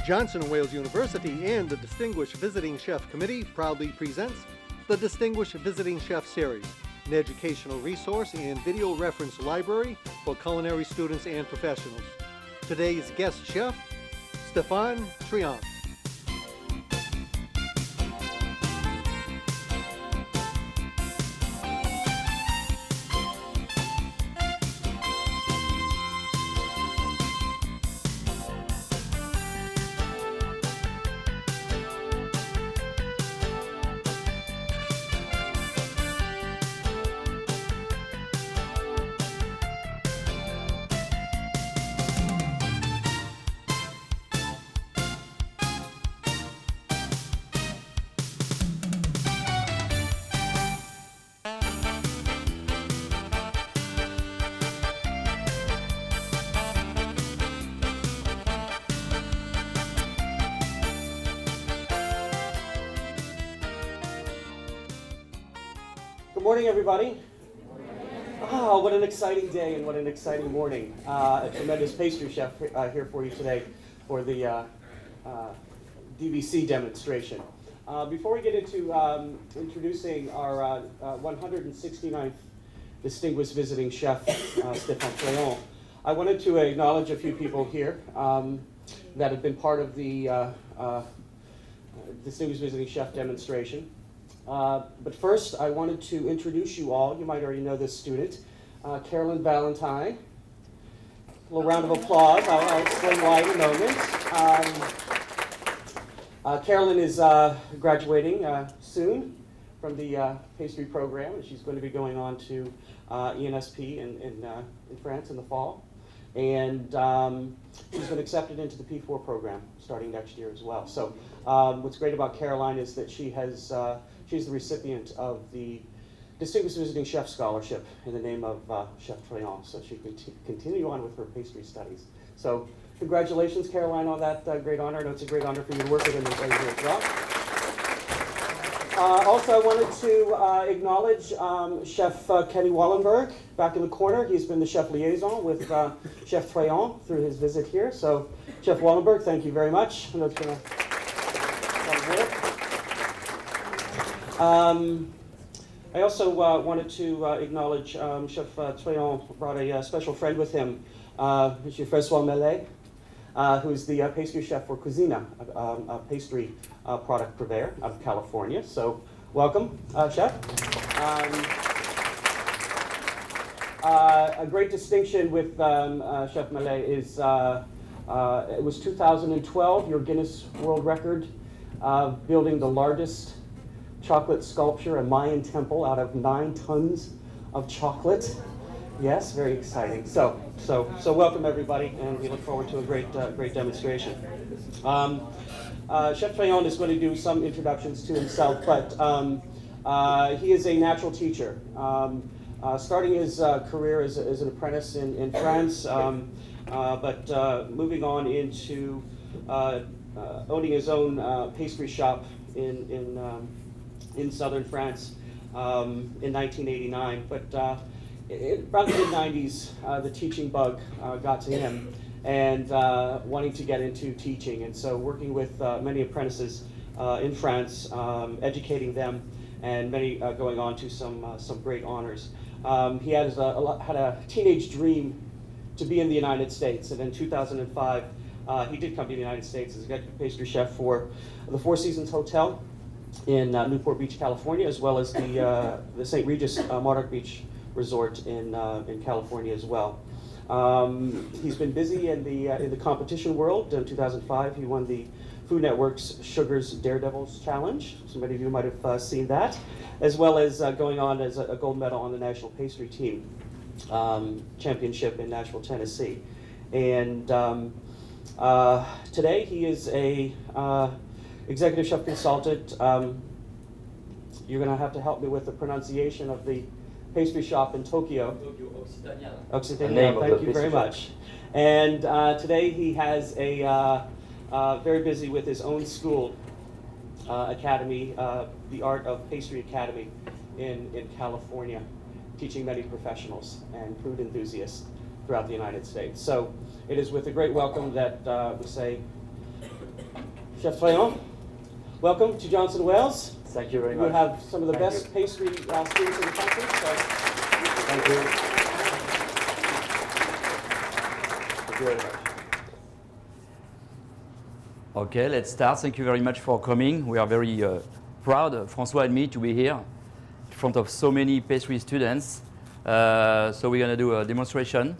Johnson & Wales University and the Distinguished Visiting Chef Committee proudly presents the Distinguished Visiting Chef Series, an educational resource and video reference library for culinary students and professionals. Today's guest chef, Stephane Treand. Good morning, everybody. Oh, what an exciting day and what an exciting morning. A tremendous pastry chef here for you today for the DVC demonstration. Before we get into introducing our 169th Distinguished Visiting Chef, Stephane Treand, I wanted to acknowledge a few people here that have been part of the Distinguished Visiting Chef demonstration. But first, I wanted to introduce you all. You might already know this student, Carolyn Valentine. A little round of applause. I'll explain why in a moment. Carolyn is graduating soon from the pastry program, and she's going to be going on to ENSP in France in the fall. And she's been accepted into the P4 program starting next year as well. So what's great about Caroline is that she's the recipient of the Distinguished Visiting Chef Scholarship in the name of Chef Treand, so she can continue on with her pastry studies. So congratulations, Caroline, on that great honor. I know it's a great honor for you to work with him here as well. Also, I wanted to acknowledge Chef Kenny Wallenberg back in the corner. He's been the chef liaison with Chef Treand through his visit here. So, Chef Wallenberg, thank you very much. I know it's been I also wanted to acknowledge Chef Treand brought a special friend with him, Monsieur François Mellet, who's the pastry chef for Cuisina, a pastry product purveyor out of California. So, welcome, Chef. A great distinction with Chef Mellet is it was 2012, your Guinness World Record, building the largest chocolate sculpture, a Mayan temple out of 9 tons of chocolate. Yes, very exciting. So welcome everybody, and we look forward to a great demonstration. Chef Treand is going to do some introductions to himself, but he is a natural teacher. Starting his career as an apprentice in France, but moving on into owning his own pastry shop in southern France in 1989. But around the mid-90s, the teaching bug got to him, and wanting to get into teaching. And so working with many apprentices in France, educating them, and many going on to some great honors. He had a teenage dream to be in the United States, and in 2005, he did come to the United States as executive pastry chef for the Four Seasons Hotel in Newport Beach, California, as well as the St. Regis Monarch Beach Resort in California as well. He's been busy in the competition world. In 2005, he won the Food Network's Sugar's Daredevils Challenge. So many of you might have seen that, as well as going on as a gold medal on the national pastry team championship in Nashville, Tennessee. And today he is a executive chef consultant. You're going to have to help me with the pronunciation of the pastry shop in Tokyo. Occitania, thank you very much. And today he has very busy with his own school, academy, the Art of Pastry Academy in California, teaching many professionals and food enthusiasts throughout the United States. So it is with a great welcome that we say, Chef Treand, welcome to Johnson Wales. Thank you very You much. have some of the Thank best you. pastry students in the country. So Thank you. Thank you very much. Okay, let's start. Thank you very much for coming. We are very proud, François and me, to be here in front of so many pastry students. So we're going to do a demonstration,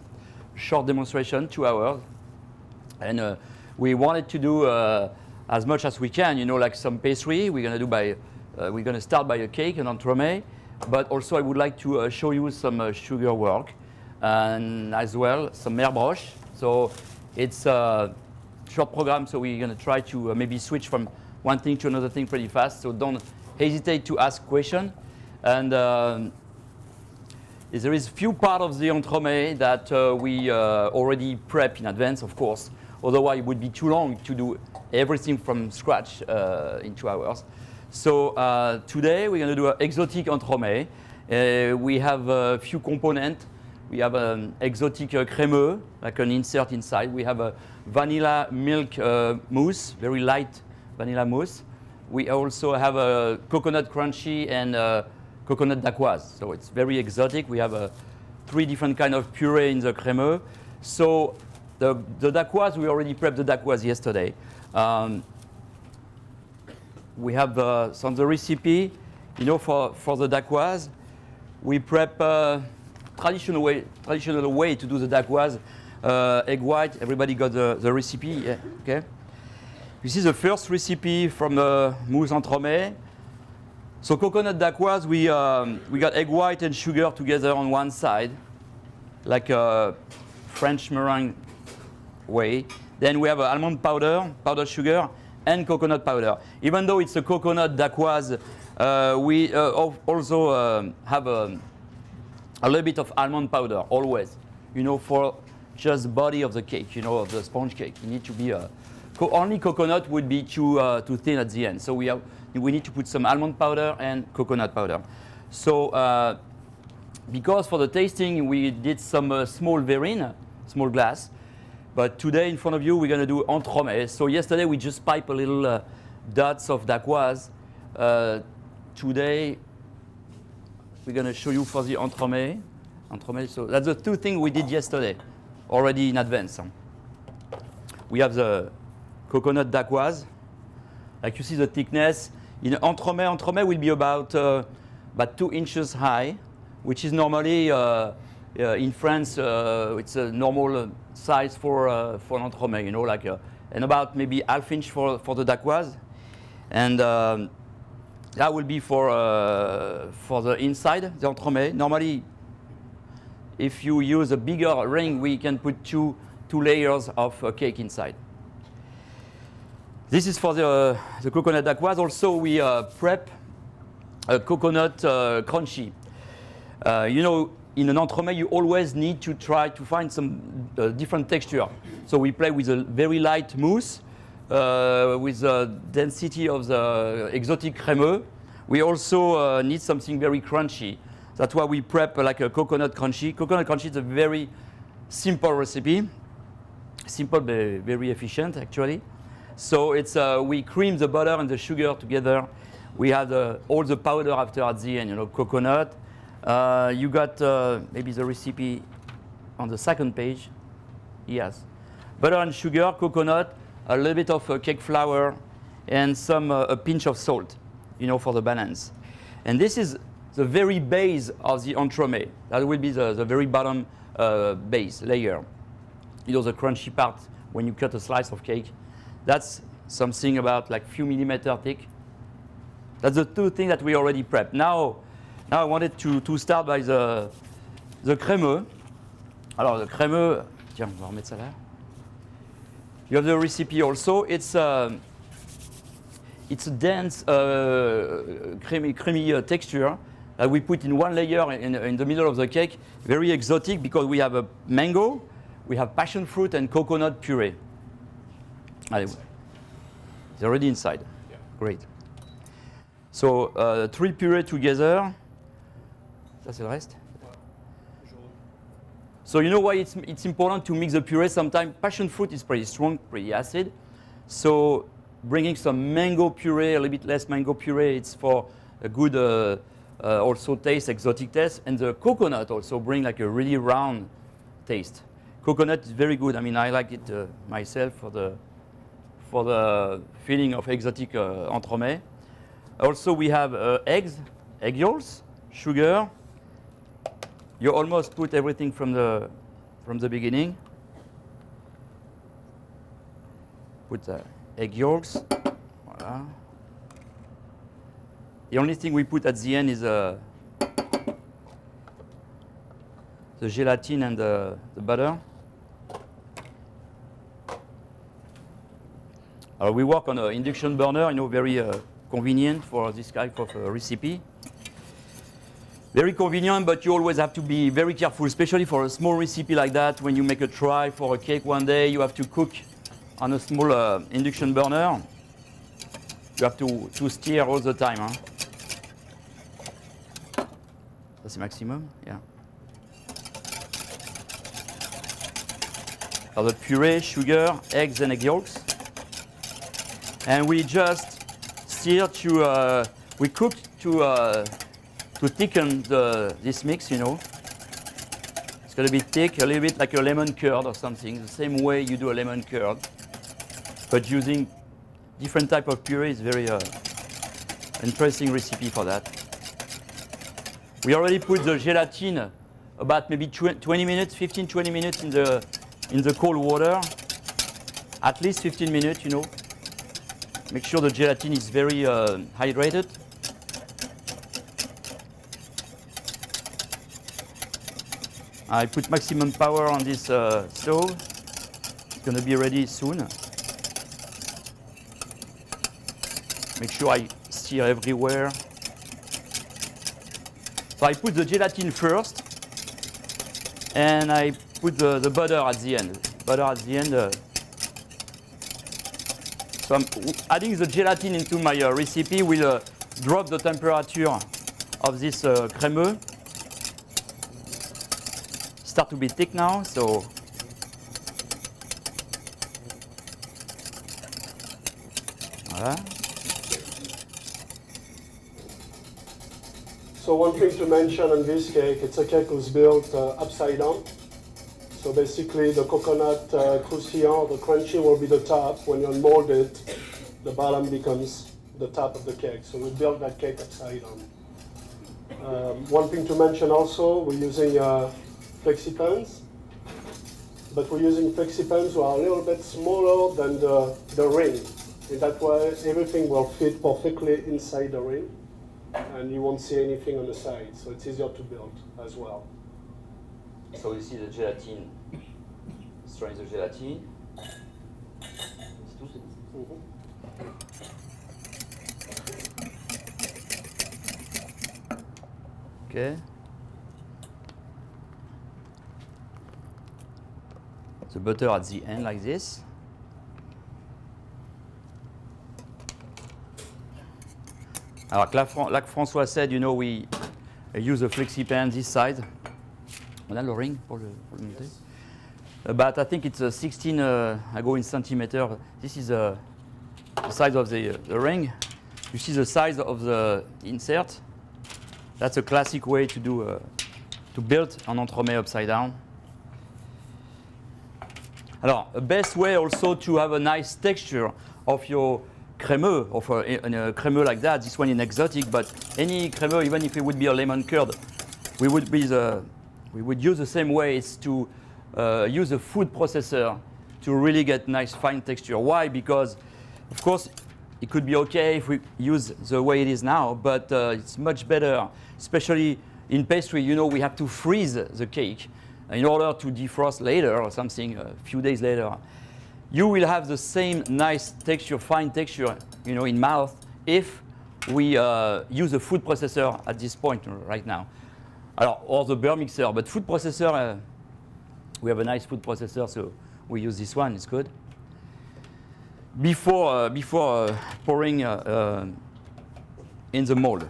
short demonstration, 2 hours. And we wanted to do as much as we can, you know, like some pastry. We're going to start by a cake, an entremet. But also I would like to show you some sugar work and as well some mer broche. So it's a short program, so we're going to try to maybe switch from one thing to another thing pretty fast. So don't hesitate to ask questions. And there is few part of the entremet that we already prep in advance, of course. Otherwise, it would be too long to do everything from scratch in 2 hours. So today we're going to do an exotic entremet. We have a few components. We have an exotic crémeux, like an insert inside. We have a vanilla milk mousse, very light vanilla mousse. We also have a coconut crunchy and coconut dacquoise. So it's very exotic. We have 3 different kind of puree in the crémeux. So the dacquoise, we already prepped the dacquoise yesterday. We have some of the recipe, you know, for the dacquoise. We prep traditional way to do the dacquoise. Egg white, everybody got the recipe, yeah, okay? This is the first recipe from the mousse entremet. So coconut dacquoise, we got egg white and sugar together on one side, like a French meringue way. Then we have almond powder, powdered sugar, and coconut powder. Even though it's a coconut dacquoise, we also have a little bit of almond powder, always, you know, for just the body of the cake, you know, of the sponge cake. You need to be, only coconut would be too thin at the end. So we need to put some almond powder and coconut powder. So because for the tasting, we did some small verrine, small glass. But today, in front of you, we're going to do entremet. So yesterday, we just piped a little dots of dacquoise. Today, we're going to show you for the entremet. So that's the 2 things we did yesterday, already in advance. We have the coconut dacquoise. Like you see the thickness. In entremet will be about 2 inches high, which is normally, in France, it's a normal size for an entremet, you know, like, and about maybe ½ inch for the dacquoise. And that will be for the inside, the entremet. Normally, if you use a bigger ring, we can put two layers of cake inside. This is for the coconut dacquoise. Also, we prep a coconut crunchy. You know, in an entremet, you always need to try to find some different texture. So we play with a very light mousse, with the density of the exotic crémeux. We also need something very crunchy. That's why we prep like a coconut crunchy. Coconut crunchy is a very simple recipe. Simple, but very efficient, actually. So it's we cream the butter and the sugar together. We have all the powder after at the end, you know, coconut. You got maybe the recipe on the second page. Yes. Butter and sugar, coconut, a little bit of cake flour, and some a pinch of salt, you know, for the balance. And this is the very base of the entremet. That will be the very bottom base layer. You know, the crunchy part when you cut a slice of cake. That's something about like few millimeter thick. That's the 2 things that we already prepped. Now I wanted to start by the crémeux. Alors le crémeux, tiens, on va remettre ça là. You have the recipe also. It's a dense, creamy texture that we put in one layer in the middle of the cake. Very exotic because we have a mango, we have passion fruit and coconut puree. Allez, it's already inside. Yeah. Great. So 3 puree together. Ça c'est le reste. So you know why it's important to mix the puree. Sometimes passion fruit is pretty strong, pretty acid. So bringing some mango puree, a little bit less mango puree. It's for a good also taste, exotic taste. And the coconut also bring like a really round taste. Coconut is very good. I mean, I like it myself for the feeling of exotic entremet. Also, we have eggs, egg yolks, sugar. You almost put everything from the beginning. Put the egg yolks. Voilà. The only thing we put at the end is the gelatin and the butter. We work on an induction burner, very convenient for this type of recipe. Very convenient, but you always have to be very careful, especially for a small recipe like that. When you make a try for a cake one day, you have to cook on a small induction burner. You have to stir all the time. Huh? That's the maximum, yeah. So the puree, sugar, eggs, and egg yolks. And we just stir to, we cook to thicken this mix, It's going to be thick, a little bit like a lemon curd or something, the same way you do a lemon curd. But using different type of puree is very interesting recipe for that. We already put the gelatin about maybe 20 minutes, 15, 20 minutes in the cold water. At least 15 minutes, Make sure the gelatin is very hydrated. I put maximum power on this stove. It's going to be ready soon. Make sure I stir everywhere. So I put the gelatin first, and I put the butter at the end. So I'm adding the gelatin into my recipe will drop the temperature of this crémeux. Start to be thick now, so voilà. So one thing to mention on this cake, it's a cake was built upside down. So basically the coconut croustillant, the crunchy will be the top. When you unmold it, the bottom becomes the top of the cake. So we built that cake upside down. One thing to mention also, we're using flexi pans, but we're using flexi pans who are a little bit smaller than the ring. In that way, everything will fit perfectly inside the ring, and you won't see anything on the side, so it's easier to build as well. So you see the gelatin, stirring the gelatin. Okay. The butter at the end like this. Alors, like François said, we use a flexi pan this side. On a le ring pour le monter. But I think it's 16, I go in centimeter. This is the size of the ring. You see the size of the insert. That's a classic way to do to build an entremet upside down. Alors, the best way also to have a nice texture of your crémeux, of a crémeux like that. This one is exotic, but any crémeux, even if it would be a lemon curd, we would use the same way. It's to use a food processor to really get nice fine texture. Why? Because, of course, it could be okay if we use the way it is now, but it's much better, especially in pastry. We have to freeze the cake in order to defrost later or something a few days later. You will have the same nice texture, fine texture, in mouth if we use a food processor at this point right now. Or the beurre mixer, but food processor, we have a nice food processor, so we use this one, it's good. Before pouring in the mold.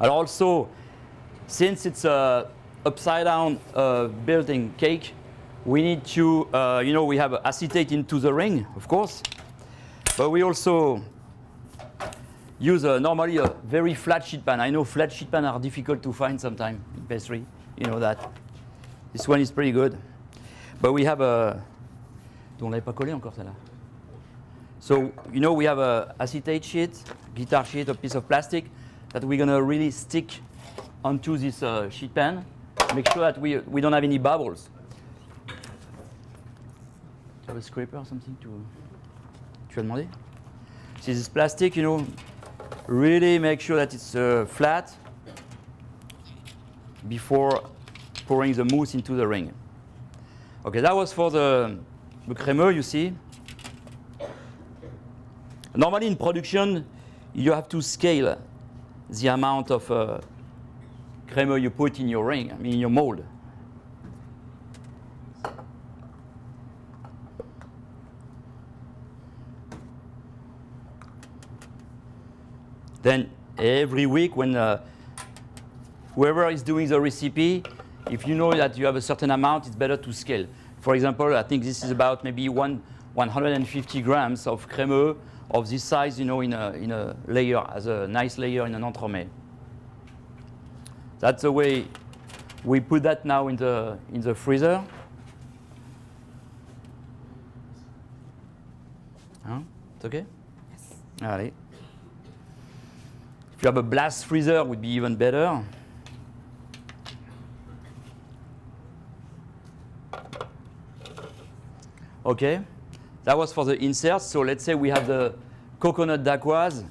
Also, since it's a upside down building cake, we need to, we have acetate into the ring, of course, but we also use normally a very flat sheet pan. I know flat sheet pan are difficult to find sometimes in pastry. You know that. This one is pretty good. But we have a... On l'avait pas collé encore celle-là. So, we have a acetate sheet, guitar sheet, a piece of plastic that we're going to really stick onto this sheet pan. Make sure that we don't have any bubbles. Do you have a scraper or something to... Tu as demandé? See this plastic, really make sure that it's flat before pouring the mousse into the ring. Okay, that was for the crémeux, you see. Normally in production, you have to scale the amount of crémeux you put in your ring, in your mold. Then every week when whoever is doing the recipe, if you know that you have a certain amount, it's better to scale. For example, I think this is about maybe 150 grams of crémeux of this size, in a layer, as a nice layer in an entremet. That's the way we put that now in the freezer. Huh? It's okay? Yes. Allez. If you have a blast freezer, it would be even better. Okay, that was for the inserts. So let's say we have the coconut dacquoise.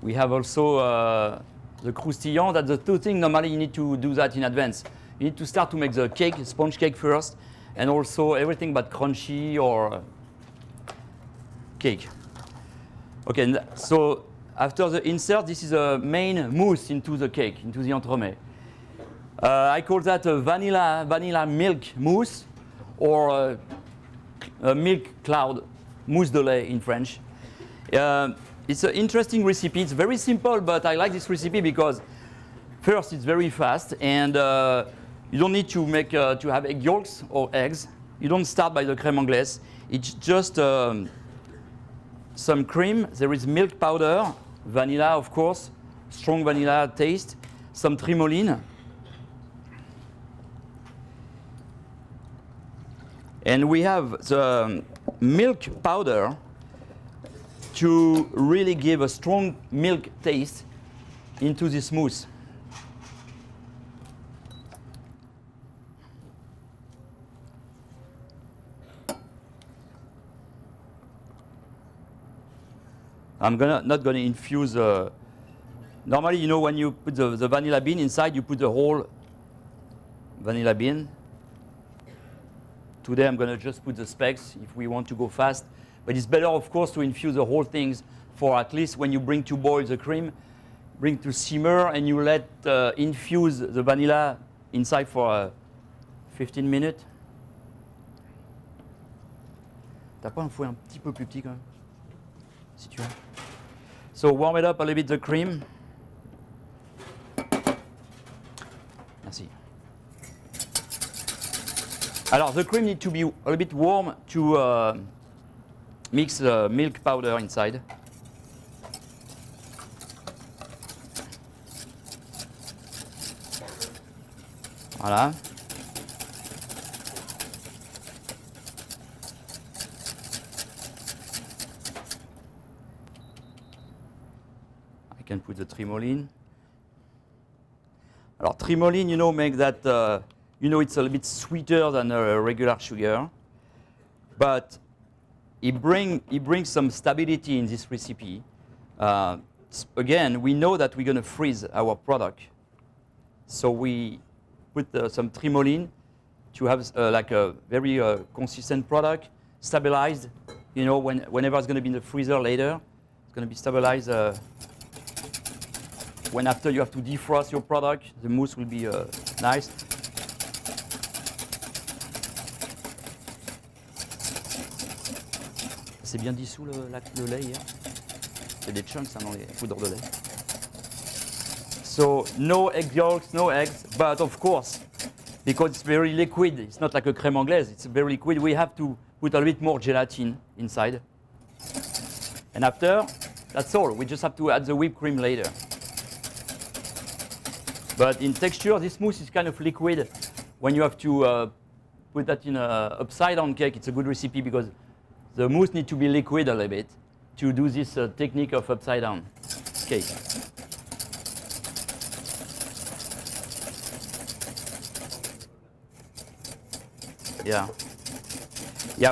We have also the croustillant. That's the two things. Normally, you need to do that in advance. You need to start to make the cake, sponge cake first, and also everything but crunchy or cake. Okay, so after the insert, this is a main mousse into the cake, into the entremet. I call that a vanilla milk mousse, or a milk cloud, mousse de lait in French. It's an interesting recipe. It's very simple, but I like this recipe because first it's very fast, and you don't need to have egg yolks or eggs. You don't start by the crème anglaise. It's just some cream. There is milk powder, vanilla, of course, strong vanilla taste, some trimoline. And we have the milk powder to really give a strong milk taste into this mousse. I'm not gonna infuse. Normally, when you put the vanilla bean inside, you put the whole vanilla bean. Today, I'm gonna just put the specks if we want to go fast. But it's better, of course, to infuse the whole things for at least when you bring to boil the cream, bring to simmer, and you let infuse the vanilla inside for 15 minutes. T'as pas un fouet un petit peu plus petit quand même? Si tu veux. So warm it up a little bit the cream. Merci. Alors the cream needs to be a little bit warm to mix the milk powder inside. Voilà. I can put the trimoline. Alors trimoline, make that, it's a little bit sweeter than a regular sugar, but it brings some stability in this recipe. Again, we know that we're going to freeze our product, so we put some trimoline to have like a very consistent product, stabilized. Whenever it's going to be in the freezer later, it's going to be stabilized. When after you have to defrost your product, the mousse will be nice. C'est bien dissous le lait hier. Il y a des chunks dans les poudres de lait. So no egg yolks, no eggs, but of course, because it's very liquid, it's not like a crème anglaise, it's very liquid, we have to put a little bit more gelatin inside. And after, that's all. We just have to add the whipped cream later. But in texture, this mousse is kind of liquid. When you have to put that in an upside-down cake, it's a good recipe because the mousse needs to be liquid a little bit to do this technique of upside-down cake. Yeah. Yeah,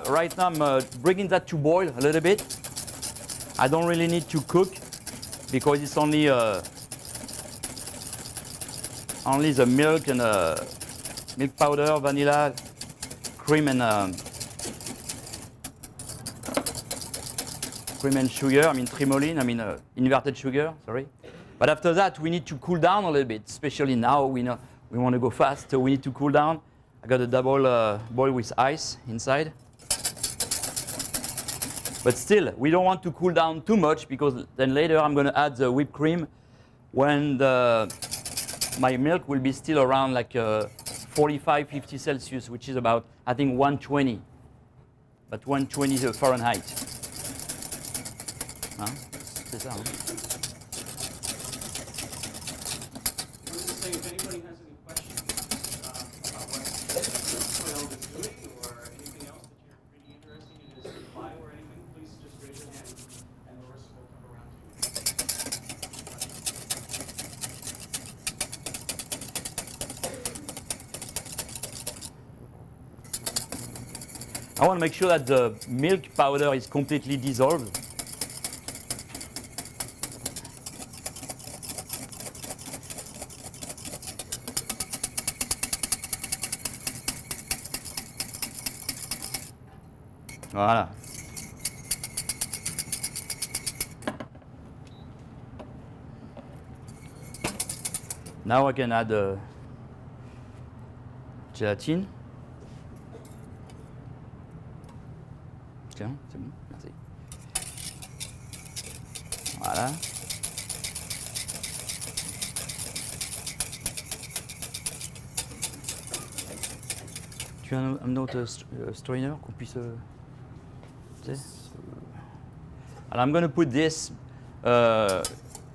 right now I'm bringing that to boil a little bit. I don't really need to cook because it's only the milk and milk powder, vanilla, cream and sugar. I mean trimoline. I mean inverted sugar. Sorry. But after that, we need to cool down a little bit. Especially now, we know we want to go fast, so we need to cool down. I got a double boil with ice inside. But still, we don't want to cool down too much because then later I'm going to add the whipped cream when my milk will be still around like 45, 50 Celsius, which is about, I think, 120. But 120 Fahrenheit. Hein? C'est ça, hein? If anybody has any questions about what Twelve is doing or anything else that you're really interested in his supply or anything, please just raise your hand and Larissa will come around to you. I want to make sure that the milk powder is completely dissolved. Voilà. Now I can add gelatine. Tiens, c'est bon, merci. Voilà. Tu as un autre strainer qu'on puisse... And I'm going to put this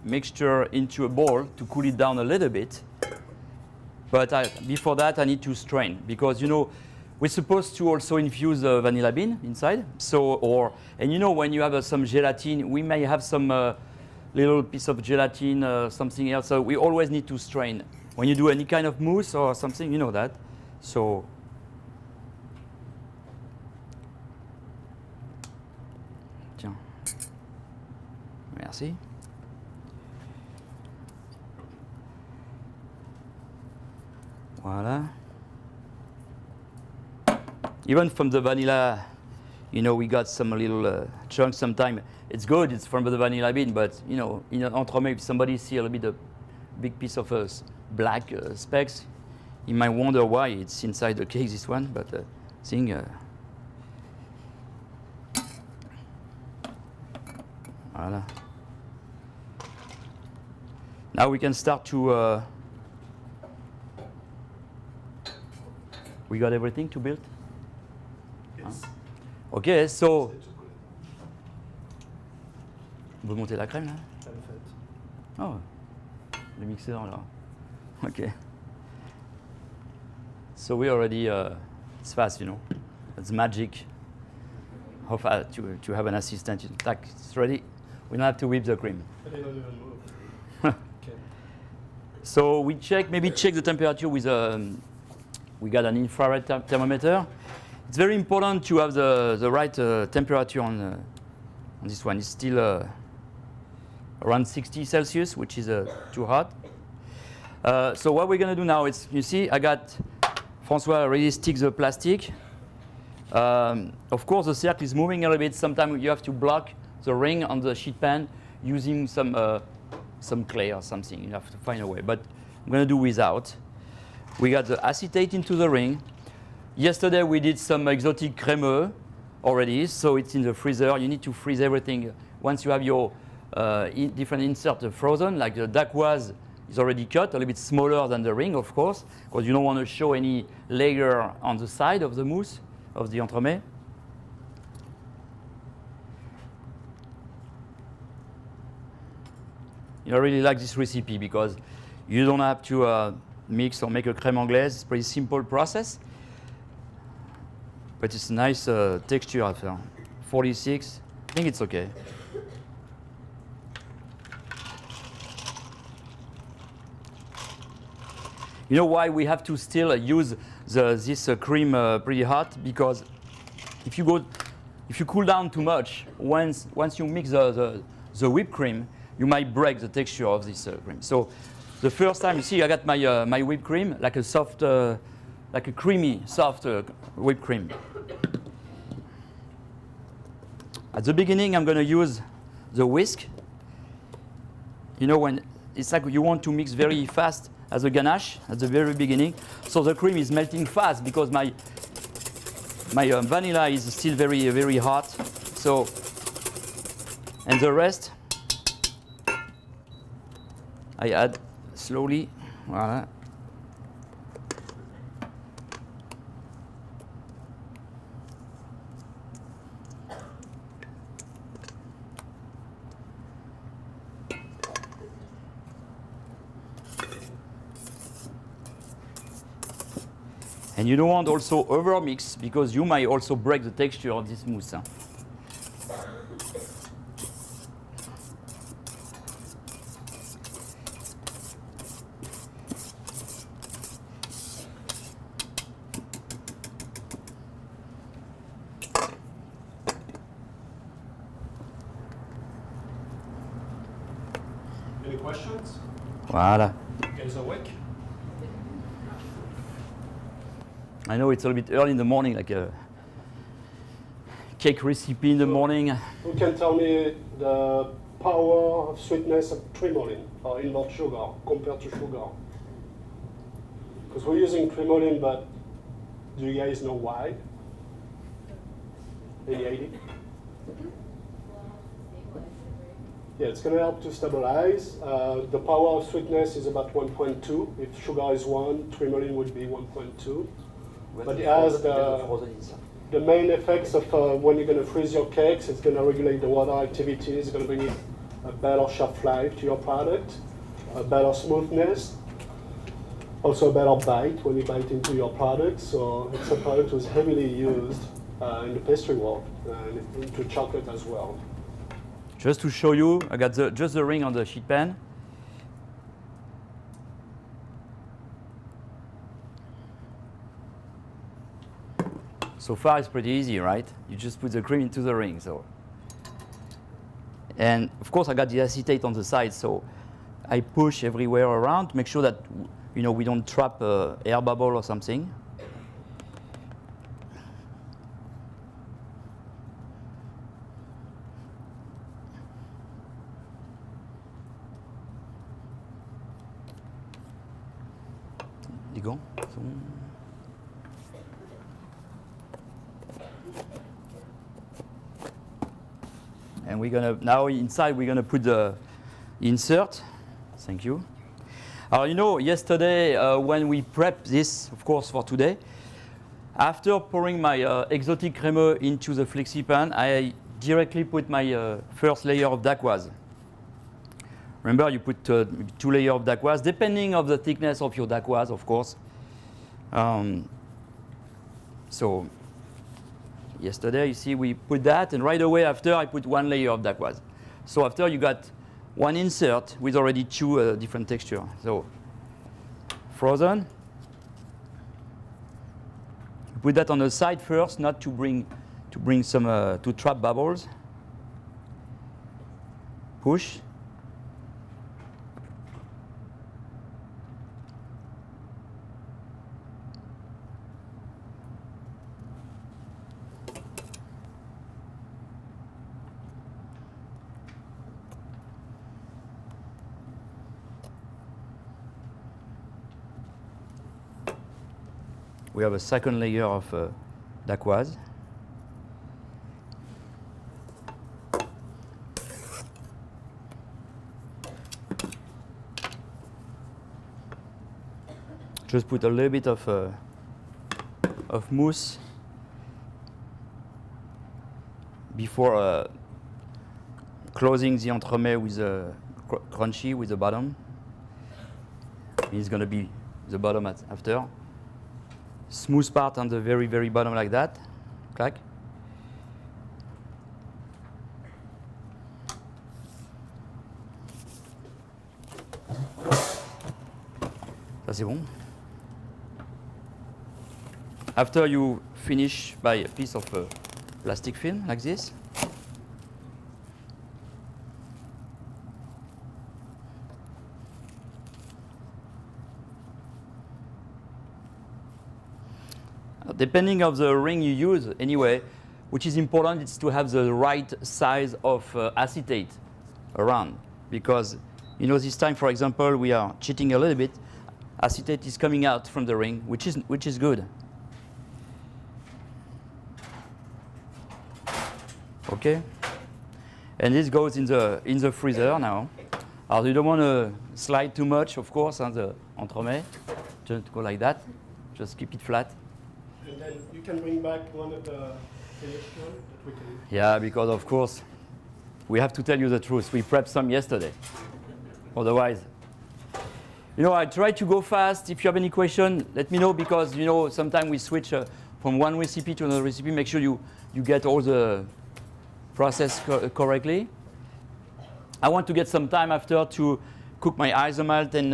mixture into a bowl to cool it down a little bit. But before that, I need to strain because, you know, we're supposed to also infuse vanilla bean inside. And you know, when you have some gelatin, we may have some little piece of gelatin, something else. So we always need to strain. When you do any kind of mousse or something, you know that. So. Tiens. Merci. Voilà. Even from the vanilla, you know, we got some little chunks sometimes. It's good, it's from the vanilla bean, but, you know, in an entremet, if somebody see a little bit of big piece of black specks, you might wonder why it's inside the cake, this one, but thing. Voilà. Now we can start to. We got everything to build? Yes. Ok, so. Vous montez la crème là? Oh, le mixeur là. Ok. So we already, it's fast, you know. It's magic. How fast to have an assistant. Tac, it's ready. We don't have to whip the cream. They don't even move. Okay. So we maybe check the temperature with we got an infrared thermometer. It's very important to have the right temperature on this one. It's still around 60 Celsius, which is too hot. So what we're going to do now is, you see, I got François already stick the plastic. Of course, the circle is moving a little bit. Sometimes you have to block the ring on the sheet pan using some clay or something. You have to find a way. But I'm going to do without. We got the acetate into the ring. Yesterday we did some exotic crémeux already, so it's in the freezer. You need to freeze everything. Once you have your different inserts frozen, like the dacquoise is already cut, a little bit smaller than the ring, of course, because you don't want to show any layer on the side of the mousse, of the entremet. I really like this recipe because you don't have to mix or make a crème anglaise. It's a pretty simple process, but it's a nice texture after. 46, I think it's okay. You know why we have to still use this cream pretty hot? Because if you cool down too much, once you mix the whipped cream, you might break the texture of this cream. So the first time, you see, I got my whipped cream, like a soft, like a creamy, soft whipped cream. At the beginning, I'm going to use the whisk. You know, when it's like you want to mix very fast as a ganache at the very beginning. So the cream is melting fast because my vanilla is still very, very hot. So, and the rest, I add slowly. Voilà. And you don't want also overmix because you might also break the texture of this mousse. Any questions? Voilà. You guys awake? I know it's a little bit early in the morning, like a cake recipe in the morning. Who can tell me the power of sweetness of trimoline or inward sugar compared to sugar? Because we're using trimoline, but do you guys know why? Any idea? Yeah, it's going to help to stabilize. The power of sweetness is about 1.2. If sugar is 1, trimoline would be 1.2. But it has the main effects of when you're going to freeze your cakes. It's going to regulate the water activity. It's going to bring a better shelf life to your product, a better smoothness, also a better bite when you bite into your product. So it's a product that's heavily used in the pastry world and into chocolate as well. Just to show you, I got just the ring on the sheet pan. So far it's pretty easy, right? You just put the cream into the ring. So, and of course I got the acetate on the side, so I push everywhere around to make sure that we don't trap air bubble or something. Les gants sont... And we're gonna now inside we're gonna put the insert. Thank you. Yesterday when we prepped this, of course, for today, after pouring my exotic crémeux into the flexi pan, I directly put my first layer of dacquoise. Remember, you put 2 layers of dacquoise, depending on the thickness of your dacquoise, of course. So yesterday, you see, we put that, and right away after, I put 1 layer of dacquoise. So after, you got 1 insert with already 2 different textures. So frozen. Put that on the side first, not to bring some to trap bubbles. Push. We have a second layer of dacquoise. Just put a little bit of mousse before closing the entremet with a crunchy with the bottom. It's going to be the bottom after. Smooth part on the very, very bottom like that. Clack. Ça c'est bon. After you finish by a piece of plastic film like this. Depending of the ring you use, anyway, which is important is to have the right size of acetate around, because you know this time, for example, we are cheating a little bit. Acetate is coming out from the ring, which is good. Okay, and this goes in the freezer now. You don't want to slide too much, of course, on the entremet. Just go like that. Just keep it flat. And then you can bring back one of the finished one that we can. Yeah, because of course, we have to tell you the truth. We prepped some yesterday. Otherwise, you know, I try to go fast. If you have any question, let me know, because you know sometimes we switch from one recipe to another recipe. Make sure you get all the process correctly. I want to get some time after to cook my isomalt and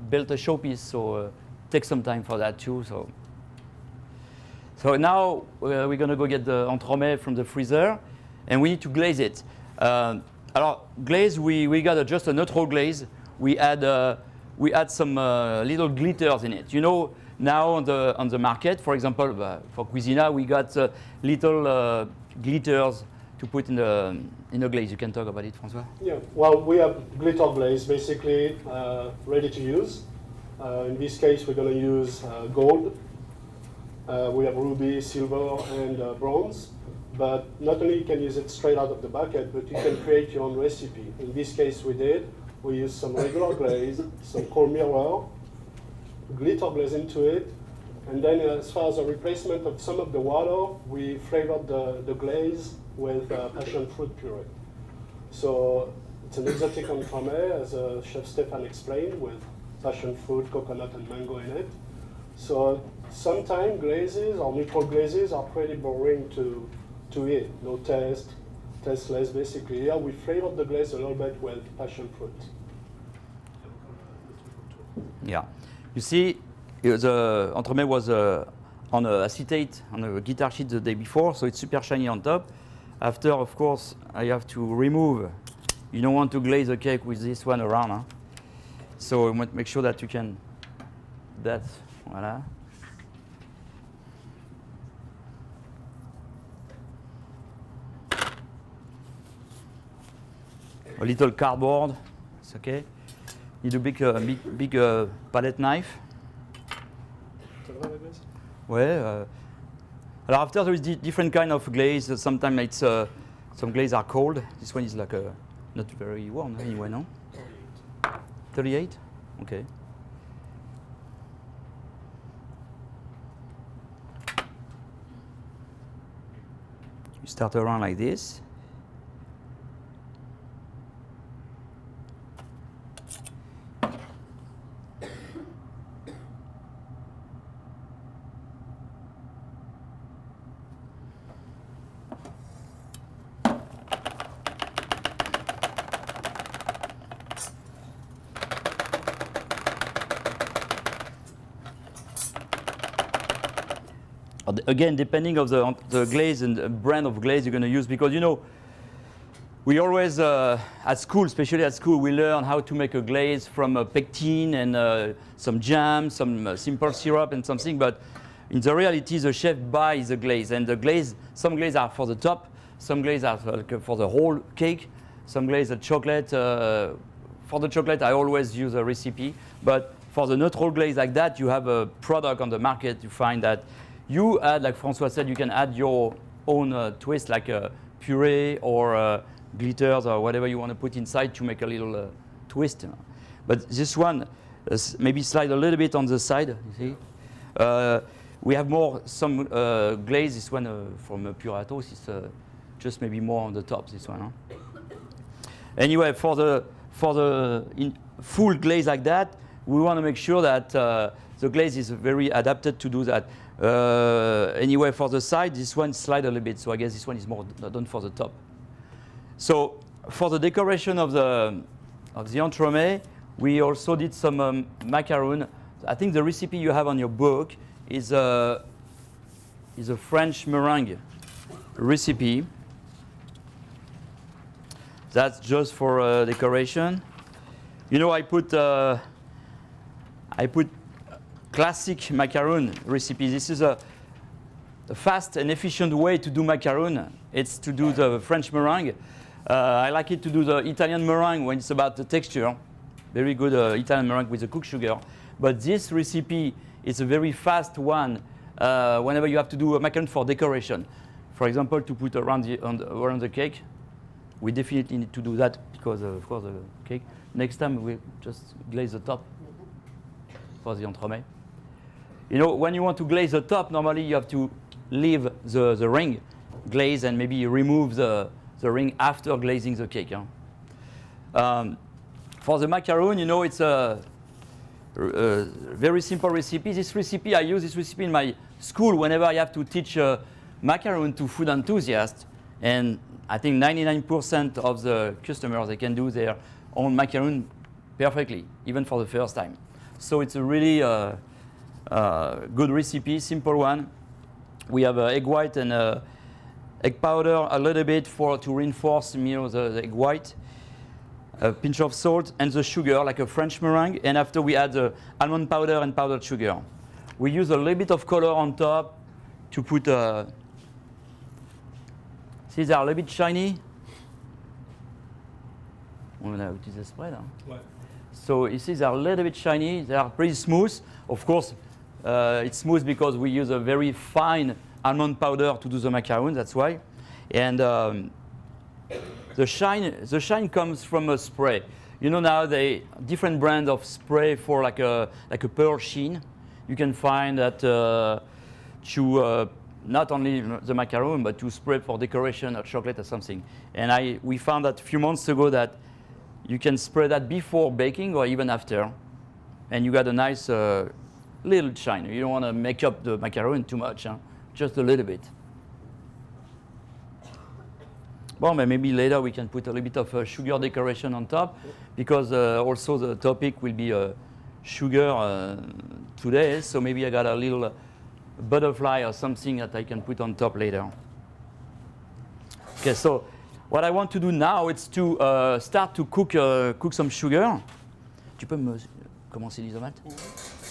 build a showpiece, so take some time for that too. So now we're going to go get the entremet from the freezer, and we need to glaze it. Alors, glaze, we got just a neutral glaze. We add some little glitters in it. You know, now on the market, for example, for Cuisina, we got little glitters to put in the glaze. You can talk about it, François? Yeah, well, we have glitter glaze, basically ready to use. In this case, we're going to use gold. We have ruby, silver, and bronze. But not only you can use it straight out of the bucket, but you can create your own recipe. In this case, we did. We used some regular glaze, some cold mirror, glitter glaze into it, and then as far as the replacement of some of the water, we flavored the glaze with passion fruit puree. So it's an exotic entremet, as Chef Stephane explained, with passion fruit, coconut, and mango in it. So sometimes glazes or neutral glazes are pretty boring to eat. No taste, tasteless basically. Here we flavored the glaze a little bit with passion fruit. Yeah. You see, the entremet was on acetate, on a guitar sheet the day before, so it's super shiny on top. After, of course, I have to remove. You don't want to glaze the cake with this one around. Huh? So you want to make sure that you can, voilà. A little cardboard, it's okay. Need a big palette knife. Ouais. Alors after there is different kind of glaze. Sometimes it's some glaze are cold. This one is like not very warm anyway, no? 38. Okay. You start around like this. Again, depending of the glaze and the brand of glaze you're going to use, because you know, we always at school, especially at school, we learn how to make a glaze from pectin and some jam, some simple syrup and something. But in the reality, the chef buys the glaze, and the glaze, some glaze are for the top, some glaze are for the whole cake, some glaze are chocolate. For the chocolate, I always use a recipe, but for the neutral glaze like that, you have a product on the market. You find that you add, like François said, you can add your own twist, like a puree or glitters or whatever you want to put inside to make a little twist. But this one, maybe slide a little bit on the side, you see. We have some glaze, this one from Puratos is just maybe more on the top, this one. Huh? Anyway, for the full glaze like that, we want to make sure that the glaze is very adapted to do that. Anyway, for the side, this one slide a little bit, so I guess this one is more done for the top. So for the decoration of the entremet, we also did some macaroon. I think the recipe you have on your book is a French meringue recipe. That's just for decoration. You know, I put classic macaroon recipe. This is a fast and efficient way to do macaroon. It's to do the French meringue. I like it to do the Italian meringue when it's about the texture. Very good Italian meringue with the cooked sugar. But this recipe is a very fast one whenever you have to do a macaron for decoration. For example, to put around the cake. We definitely need to do that because, of course, the cake. Next time, we just glaze the top for the entremet. You know, when you want to glaze the top, normally you have to leave the ring glaze and maybe remove the ring after glazing the cake. Huh? For the macaron, you know, it's a very simple recipe. I use this recipe in my school whenever I have to teach macaron to food enthusiasts. And I think 99% of the customers, they can do their own macaron perfectly, even for the first time. So it's a really good recipe, simple one. We have egg white and egg powder a little bit to reinforce, you know, the egg white. A pinch of salt and the sugar, like a French meringue. And after we add the almond powder and powdered sugar. We use a little bit of color on top to put. See, they are a little bit shiny. On a utilisé spread. Ouais. So you see, they are a little bit shiny. They are pretty smooth. Of course, it's smooth because we use a very fine almond powder to do the macaron. That's why. And the shine comes from a spray. You know, now different brands of spray for like a pearl sheen. You can find that to not only the macaron, but to spray for decoration or chocolate or something. And we found that a few months ago that you can spray that before baking or even after, and you got a nice little shine. You don't want to make up the macaron too much, huh? Just a little bit. Well, maybe later we can put a little bit of sugar decoration on top, because also the topic will be sugar today. So maybe I got a little butterfly or something that I can put on top later. Okay, so what I want to do now is to start to cook some sugar. Tu peux me commencer l'isomalt?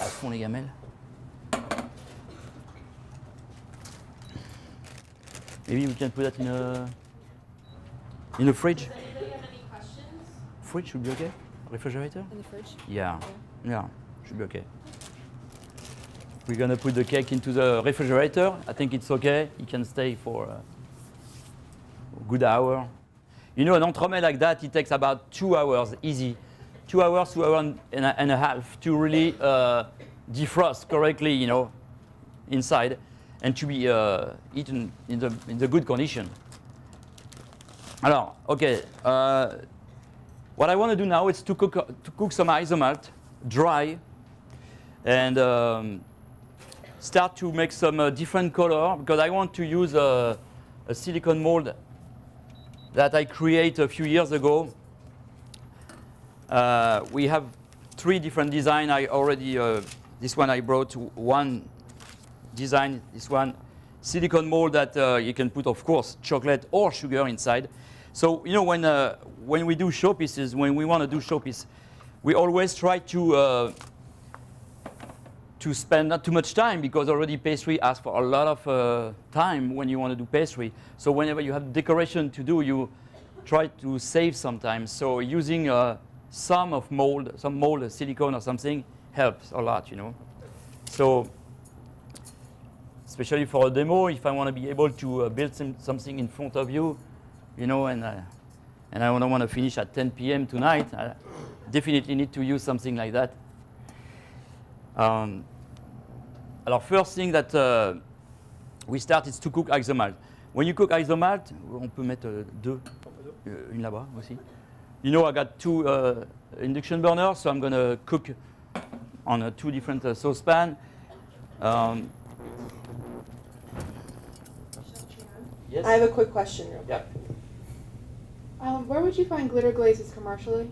À fond les gamelles. Maybe we can put that in the fridge. Does anybody have any questions? Fridge should be okay? Refrigerator? In the fridge? Yeah. Yeah, should be okay. We're gonna put the cake into the refrigerator. I think it's okay. It can stay for a good hour. You know, an entremet like that, it takes about 2 hours, easy. 2 hours, 2 hours and a half to really defrost correctly, you know, inside, and to be eaten in the good condition. Alors, okay, what I want to do now is to cook some isomalt dry and start to make some different color, because I want to use a silicone mold that I created a few years ago. We have 3 different designs. I already, this one I brought one design, this one silicone mold that you can put, of course, chocolate or sugar inside. So, you know, when we do showpieces, when we want to do showpiece, we always try to spend not too much time, because already pastry asks for a lot of time when you want to do pastry. So whenever you have decoration to do, you try to save some time. So using some mold, silicone or something, helps a lot, you know. So especially for a demo, if I want to be able to build something in front of you, you know, and I don't want to finish at 10 p.m. tonight, I definitely need to use something like that. Alors, first thing that we start is to cook isomalt. When you cook isomalt, on peut mettre une là-bas aussi. You know, I got two induction burners, so I'm going to cook on two different saucepans. Yes? I have a quick question real quick. Yeah. Where would you find glitter glazes commercially?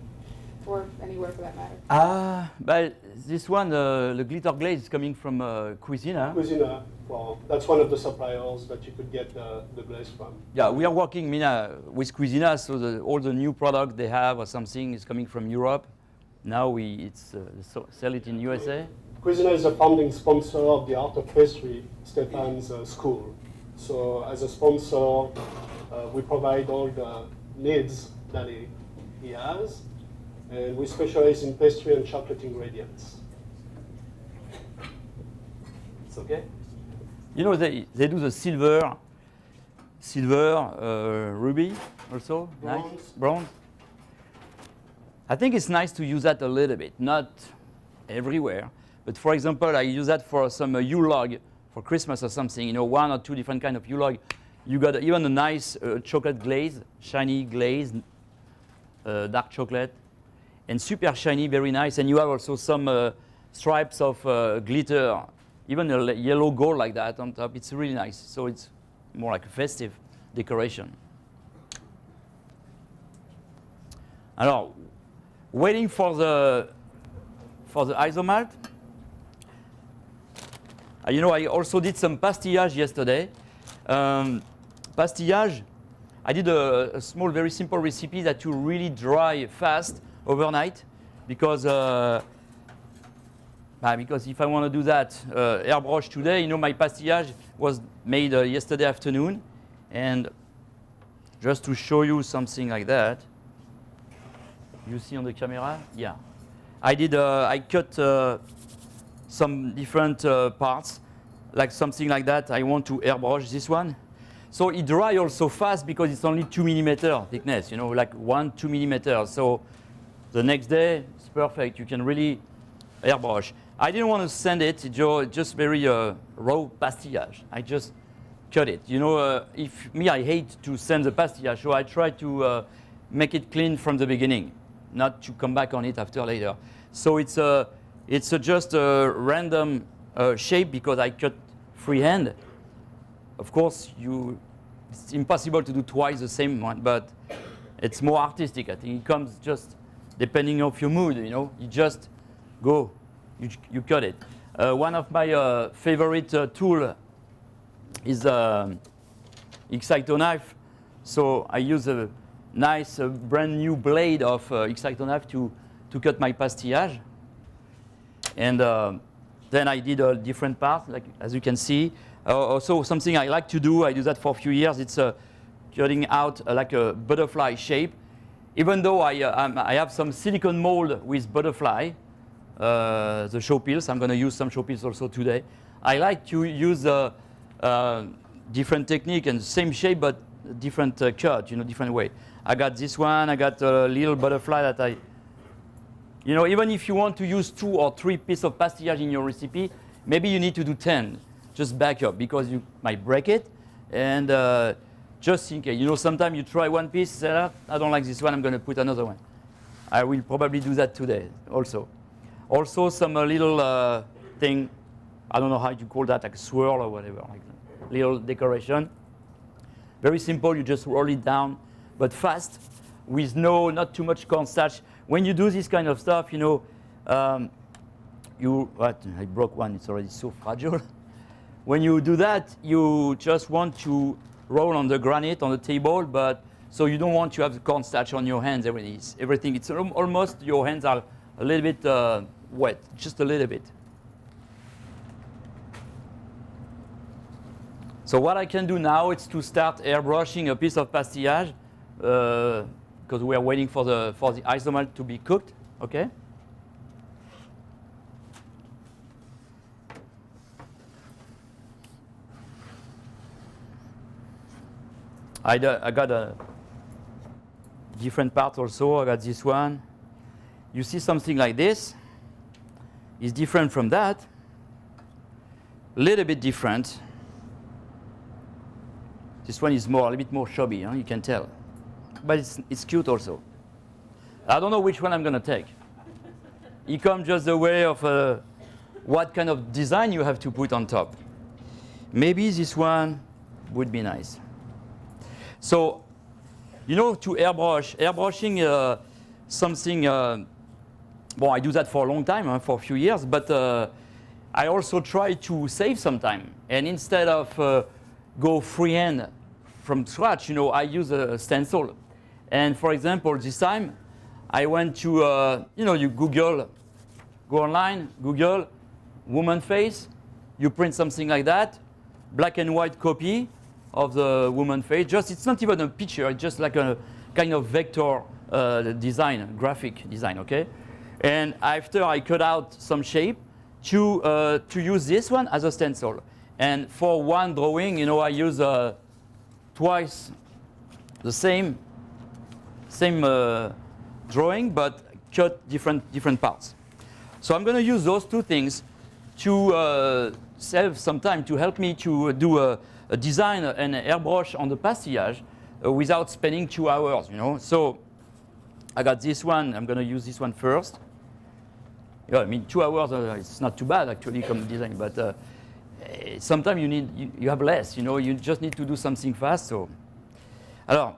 Or anywhere for that matter? But this one, the glitter glaze is coming from Cuisina. Cuisina, well, that's one of the suppliers that you could get the glaze from. Yeah, we are working with Cuisina, so all the new product they have or something is coming from Europe. Now sell it in USA. Cuisina is a founding sponsor of the Art of Pastry, Stephane's school. So as a sponsor, we provide all the needs that he has, and we specialize in pastry and chocolate ingredients. It's okay? You know, they do the silver, ruby also, Bronze. nice, bronze. I think it's nice to use that a little bit, not everywhere. But for example, I use that for some U-log for Christmas or something, you know, one or two different kind of U-log. You got even a nice chocolate glaze, shiny glaze, dark chocolate, and super shiny, very nice. And you have also some stripes of glitter, even a yellow gold like that on top. It's really nice. So it's more like a festive decoration. Alors, waiting for the isomalt. You know, I also did some pastillage yesterday. Pastillage, I did a small, very simple recipe that you really dry fast overnight, because if I want to do that airbrush today, you know, my pastillage was made yesterday afternoon, and just to show you something like that, you see on the camera, yeah, I cut some different parts, like something like that. I want to airbrush this one. So it dry also fast because it's only 2 millimeter thickness, you know, like 1-2 millimeters. So the next day, it's perfect. You can really airbrush. I didn't want to sand it, just very raw pastillage. I just cut it. You know, I hate to sand the pastillage, so I try to make it clean from the beginning, not to come back on it later. So it's just a random shape because I cut freehand. Of course, it's impossible to do twice the same one, but it's more artistic. I think it comes just depending on your mood, you know. You just go, you cut it. One of my favorite tool is X-Acto knife. So I use a nice brand new blade of X-Acto knife to cut my pastillage. And then I did a different part, like as you can see. Also, something I like to do, I do that for a few years, it's cutting out like a butterfly shape. Even though I have some silicone mold with butterfly, the show pills, I'm going to use some show pills also today. I like to use different technique and same shape, but different cut, you know, different way. I got this one, I got a little butterfly that you know, even if you want to use 2 or 3 pieces of pastillage in your recipe, maybe you need to do 10. Just back up, because you might break it. And just in case, you know, sometimes you try one piece, say, I don't like this one, I'm going to put another one. I will probably do that today also. Also some little thing, I don't know how you call that, like a swirl or whatever, like that. Little decoration. Very simple, you just roll it down, but fast, with not too much cornstarch. When you do this kind of stuff, you know, I broke one, it's already so fragile. When you do that, you just want to roll on the granite on the table, but so you don't want to have the cornstarch on your hands. Everything. It's almost your hands are a little bit wet, just a little bit. So what I can do now is to start airbrushing a piece of pastillage, because we are waiting for the isomalt to be cooked. Okay. I got a different part also. I got this one. You see something like this. is different from that. A little bit different. This one is a little bit more chubby, huh? You can tell. But it's cute also. I don't know which one I'm going to take. It comes just the way of what kind of design you have to put on top. Maybe this one would be nice. So, you know, to airbrushing something, well, I do that for a long time, for a few years, but I also try to save some time. And instead of go freehand from scratch, you know, I use a stencil. And for example, this time, I went to, you know, you Google, go online, Google, woman face, you print something like that, black and white copy of the woman face. Just, it's not even a picture, it's just like a kind of vector design, graphic design, okay? And after I cut out some shape to use this one as a stencil. And for one drawing, you know, I use twice the same drawing, but cut different parts. So I'm going to use those two things to save some time, to help me to do a design and airbrush on the pastillage without spending 2 hours, you know. So I got this one. I'm going to use this one first. Yeah, I mean, 2 hours, it's not too bad actually, come design, but sometimes you have less, you know, you just need to do something fast. So, alors,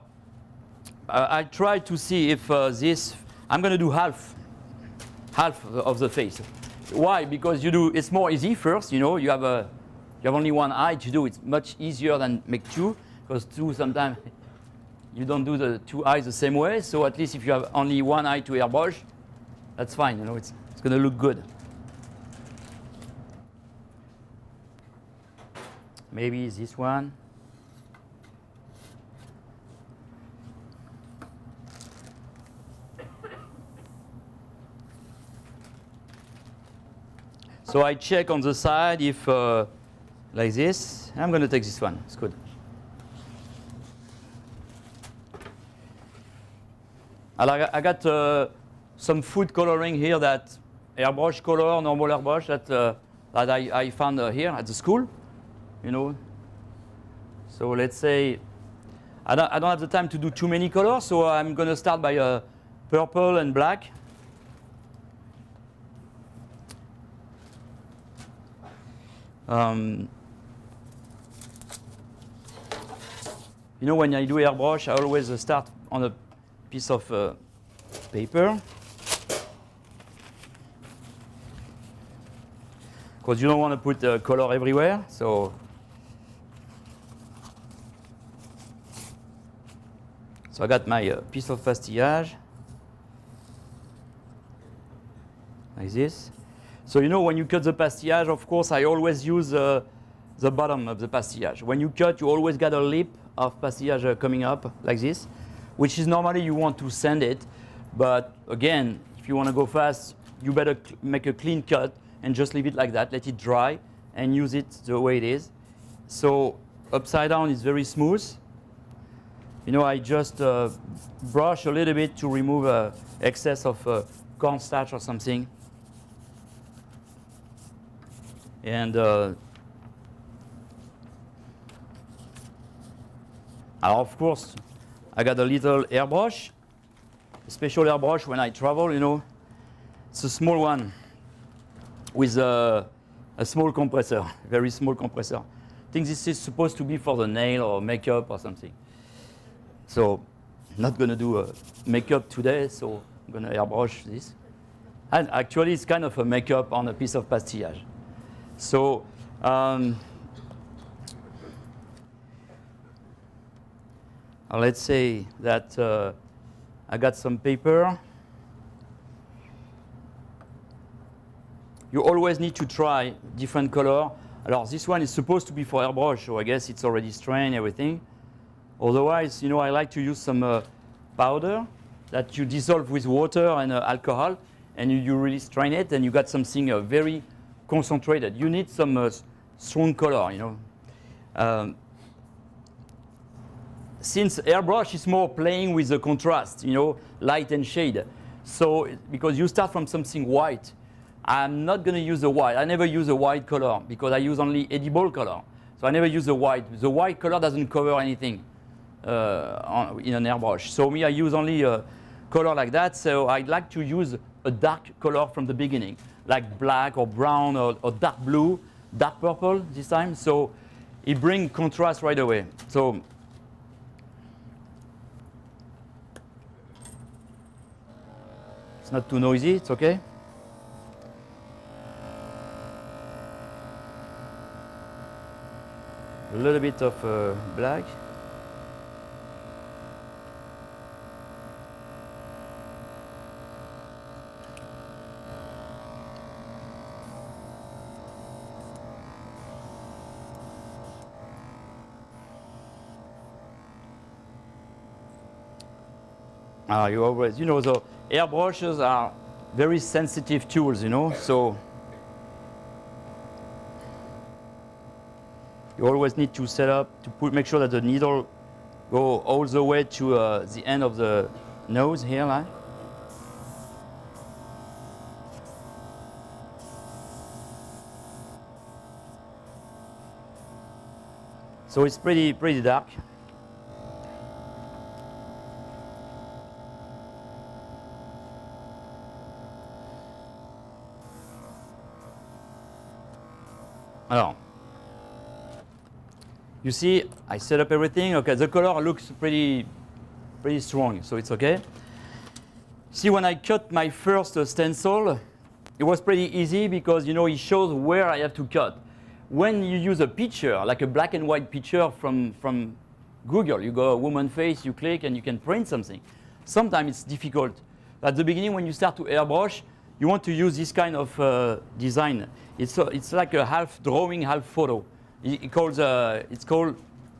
I try to see if this, I'm going to do half of the face. Why? Because it's more easy first, you know, you have only one eye to do. It's much easier than make two, because two sometimes you don't do the two eyes the same way. So at least if you have only one eye to airbrush, that's fine, you know, it's going to look good. Maybe this one. So I check on the side if, like this. I'm going to take this one. It's good. I got some food coloring here, that airbrush color, normal airbrush that I found here at the school. You know, so let's say I don't have the time to do too many colors, so I'm going to start by purple and black. You know, when I do airbrush, I always start on a piece of paper, because you don't want to put color everywhere. So I got my piece of pastillage, like this. So you know, when you cut the pastillage, of course, I always use the bottom of the pastillage. When you cut, you always got a lip of pastillage coming up, like this, which is normally you want to sand it. But again, if you want to go fast, you better make a clean cut and just leave it like that, let it dry, and use it the way it is. So upside down is very smooth. You know, I just brush a little bit to remove excess of cornstarch or something. And of course, I got a little airbrush, a special airbrush when I travel, you know. It's a small one with a small compressor, very small compressor. I think this is supposed to be for the nail or makeup or something. So I'm not going to do makeup today, so I'm going to airbrush this. And actually, it's kind of a makeup on a piece of pastillage. So let's say that I got some paper. You always need to try different color. Alors, this one is supposed to be for airbrush, so I guess it's already strained, everything. Otherwise, you know, I like to use some powder that you dissolve with water and alcohol, and you really strain it, and you got something very concentrated. You need some strong color, you know. Since airbrush is more playing with the contrast, you know, light and shade. So, because you start from something white, I'm not going to use the white. I never use the white color because I use only edible color. So I never use the white. The white color doesn't cover anything in an airbrush. So me, I use only a color like that. So I'd like to use a dark color from the beginning, like black or brown or dark blue, dark purple this time. So it brings contrast right away. So it's not too noisy, it's okay. A little bit of black. You always, you know, the airbrushes are very sensitive tools, you know, so you always need to set up, to make sure that the needle go all the way to the end of the nose here, right? So it's pretty dark. Alors, you see, I set up everything. Okay, the color looks pretty strong, so it's okay. See, when I cut my first stencil, it was pretty easy because, you know, it shows where I have to cut. When you use a picture, like a black and white picture from Google, you go a woman face, you click, and you can print something. Sometimes it's difficult. At the beginning, when you start to airbrush, you want to use this kind of design. It's like a half drawing, half photo. It's called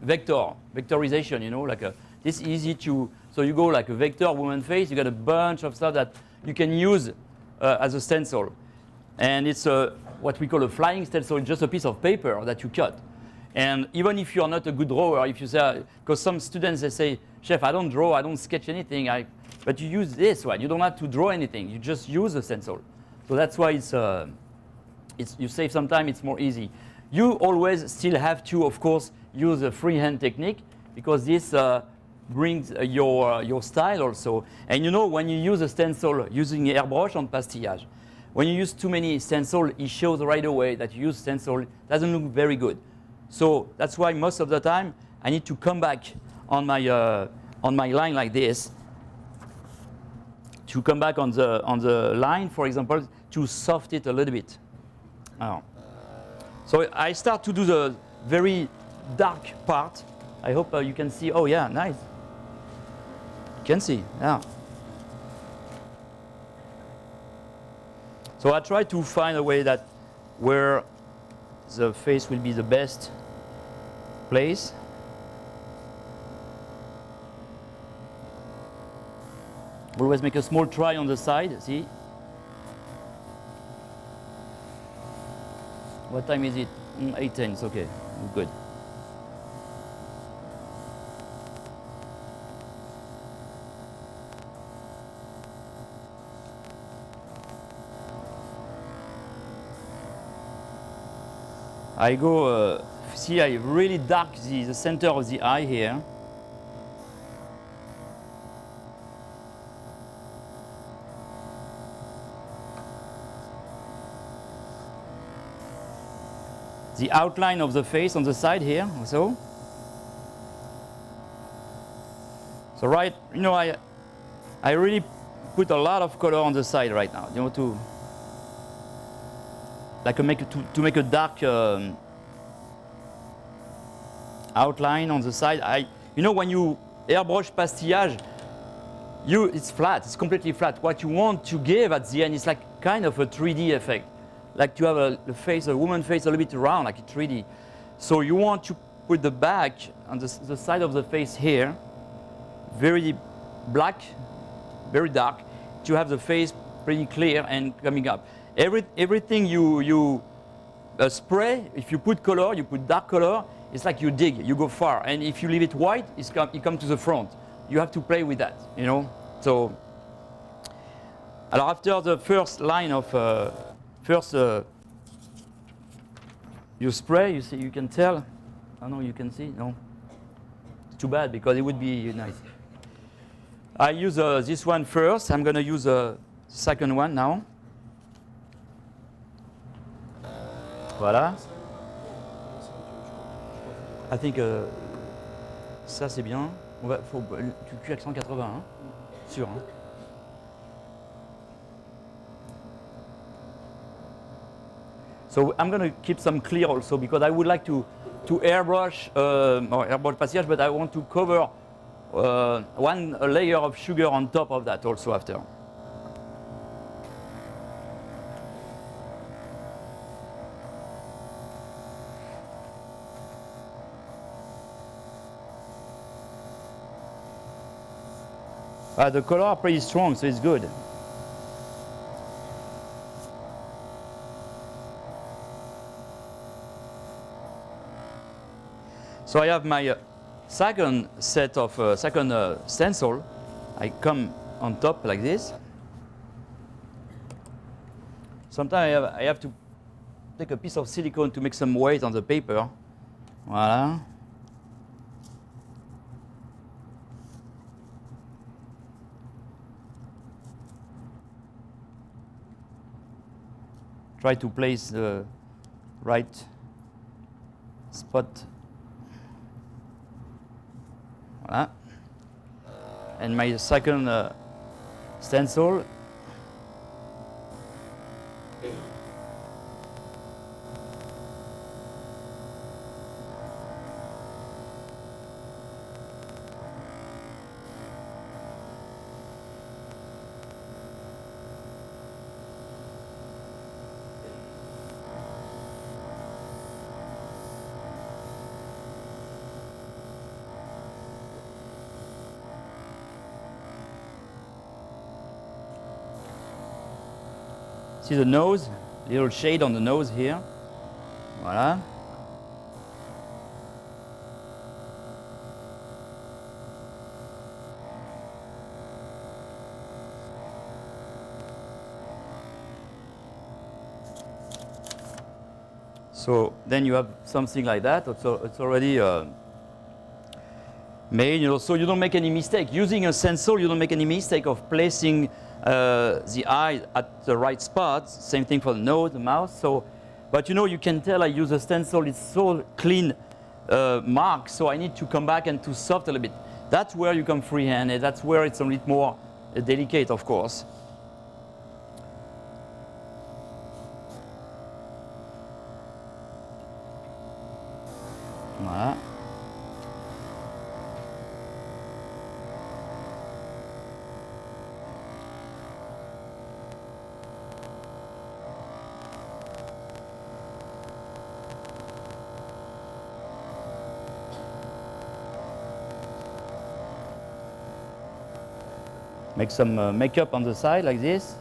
vectorization, you know, like this easy to, so you go like a vector woman face, you got a bunch of stuff that you can use as a stencil. And it's what we call a flying stencil, just a piece of paper that you cut. And even if you're not a good drawer, if you say, because some students, they say, Chef, I don't draw, I don't sketch anything, but you use this one. You don't have to draw anything. You just use a stencil. So that's why you save some time. It's more easy. You always still have to, of course, use a freehand technique because this brings your style also. And you know, when you use a stencil using airbrush on pastillage, when you use too many stencils, it shows right away that you use stencil. It doesn't look very good. So that's why most of the time I need to come back on my line like this. To come back on the line, for example, to soften it a little bit. So I start to do the very dark part. I hope you can see. Oh yeah, nice. You can see, yeah. So I try to find a way that where the face will be the best place. Always make a small try on the side, see? What time is it? 8:10, it's okay, good. I go, see, I really dark the center of the eye here. The outline of the face on the side here, also. So right, you know, I really put a lot of color on the side right now, you know, to make a dark outline on the side. You know, when you airbrush pastillage, it's flat, it's completely flat. What you want to give at the end is like kind of a 3D effect. Like to have a woman face a little bit round, like a 3D. So you want to put the back on the side of the face here, very black, very dark, to have the face pretty clear and coming up. Everything you spray, if you put color, you put dark color, it's like you dig, you go far. And if you leave it white, it comes to the front. You have to play with that, you know. So, alors after the first line of first you spray. You see, you can tell. I know you can see. No, it's too bad because it would be nice. I use this one first. I'm going to use the second one now. Voilà. I think ça c'est bien. Faut tu cuis avec 180, hein? Sûr. Hein? So I'm going to keep some clear also because I would like to airbrush or airbrush passage, but I want to cover one layer of sugar on top of that also after. The color are pretty strong, so it's good. So I have my second set of stencil. I come on top like this. Sometimes I have to take a piece of silicone to make some weight on the paper. Voilà. Try to place the right spot. Voilà. And my second stencil. See the nose, little shade on the nose here. Voilà. So then you have something like that. It's already made, you know, so you don't make any mistake. Using a stencil, you don't make any mistake of placing the eye at the right spot. Same thing for the nose, the mouth. So, but you know, you can tell I use a stencil. It's so clean mark, so I need to come back and to soft a little bit. That's where you come freehand, and that's where it's a little more delicate, of course. Voilà. Make some makeup on the side like this.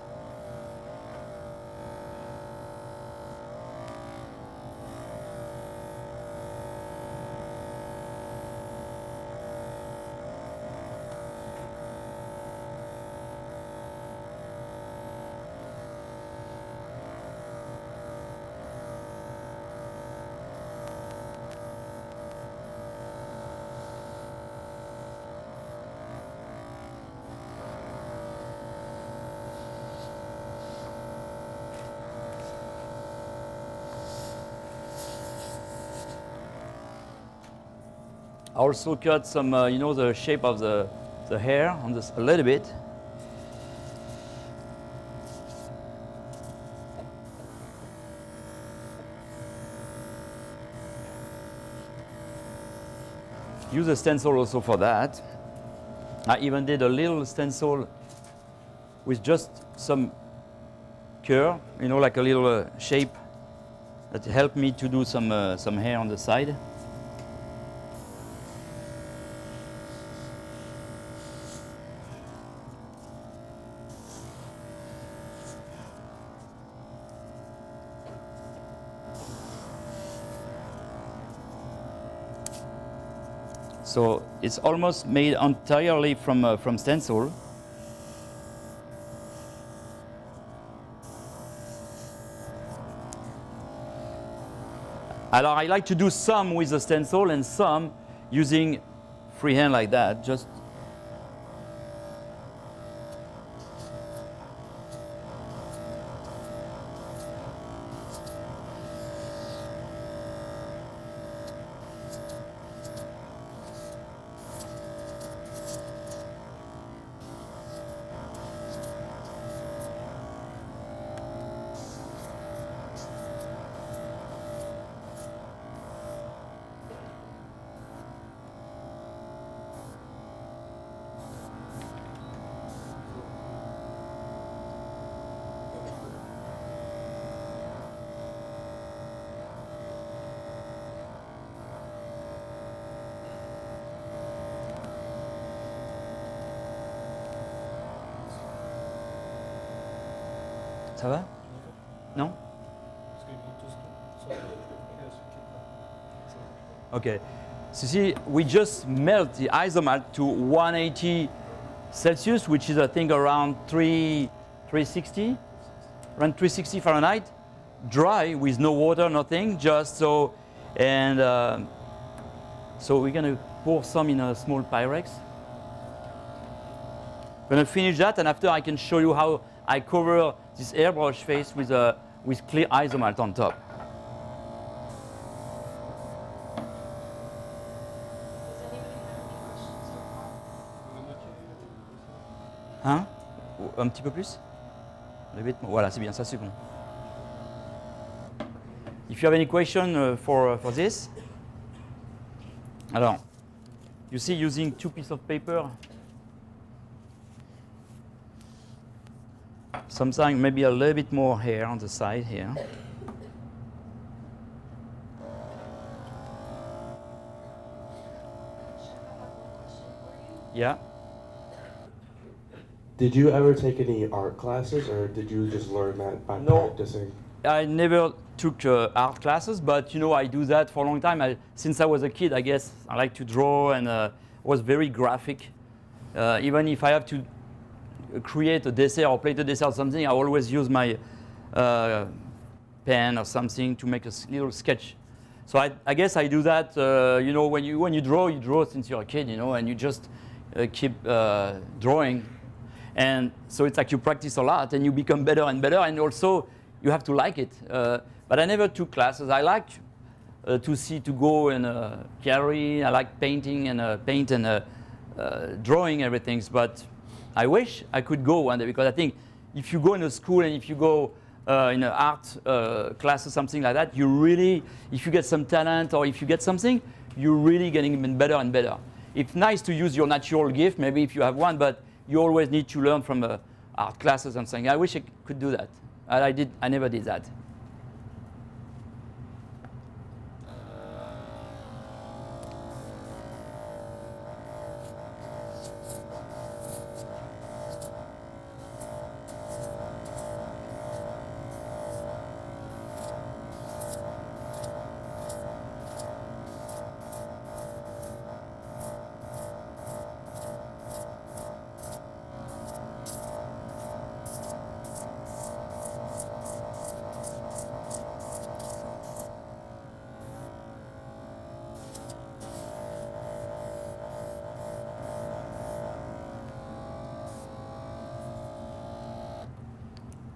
I also cut some, you know, the shape of the hair on this a little bit. Use a stencil also for that. I even did a little stencil with just some curve, you know, like a little shape that helped me to do some hair on the side. So it's almost made entirely from stencil. Alors I like to do some with a stencil and some using freehand like that. Just ça va? Non? Okay. So see, we just melt the isomalt to 180 Celsius, which is I think around 360, around 360 Fahrenheit, dry with no water, nothing, just so. And so we're gonna pour some in a small Pyrex. Gonna finish that, and after I can show you how I cover this airbrush face with clear isomalt on top. Hein? Un petit peu plus? Voilà, c'est bien, ça c'est bon. If you have any question for this. Alors, you see using 2 pieces of paper. Sometimes maybe a little bit more hair on the side here. Yeah. Did you ever take any art classes, or did you just learn that by practicing? I never took art classes, but you know I do that for a long time. Since I was a kid, I guess I like to draw and was very graphic. Even if I have to create a dessert or plate a dessert or something, I always use my pen or something to make a little sketch. So I guess I do that. You know, when you draw since you're a kid, you know, and you just keep drawing. And so it's like you practice a lot and you become better and better, and also you have to like it. But I never took classes. I like to go in a gallery. I like painting and paint and drawing everything. But I wish I could go one day, because I think if you go in a school and if you go in an art class or something like that, you really, if you get some talent or if you get something, you're really getting even better and better. It's nice to use your natural gift, maybe if you have one, but you always need to learn from art classes and something. I wish I could do that. I never did that.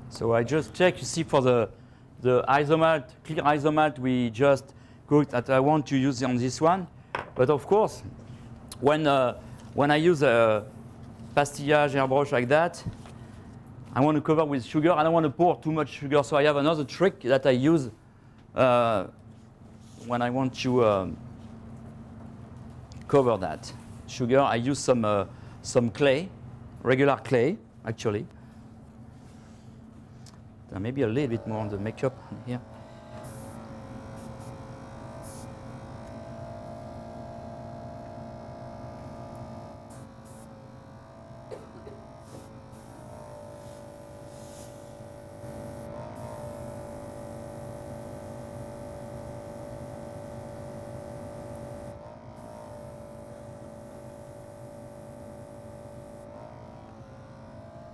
So I just check, you see, for the isomalt, clear isomalt, we just cooked that I want to use on this one. But of course, when I use a pastillage airbrush like that, I want to cover with sugar. I don't want to pour too much sugar. So I have another trick that I use when I want to cover that sugar. I use some clay, regular clay, actually. Maybe a little bit more on the makeup here.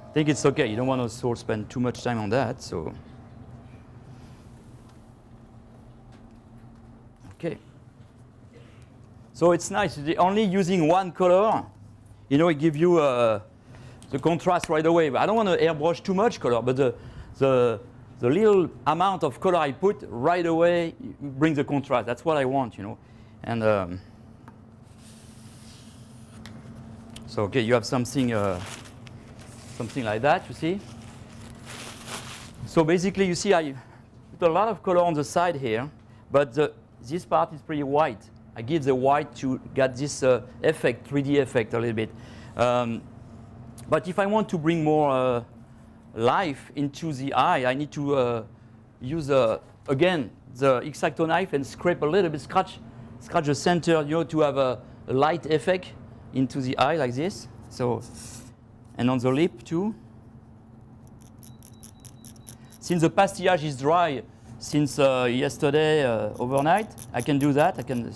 I think it's okay. You don't want to sort of spend too much time on that, so. So it's nice. Only using one color, you know, it gives you the contrast right away. But I don't want to airbrush too much color, but the little amount of color I put right away brings the contrast. That's what I want, you know. And so okay, you have something like that, you see. So basically, you see, I put a lot of color on the side here, but this part is pretty white. I give the white to get this effect, 3D effect a little bit. But if I want to bring more life into the eye, I need to use, again, the X-Acto knife and scrape a little bit, scratch the center, you know, to have a light effect into the eye like this. So, and on the lip too. Since the pastillage is dry since yesterday overnight, I can do that. I can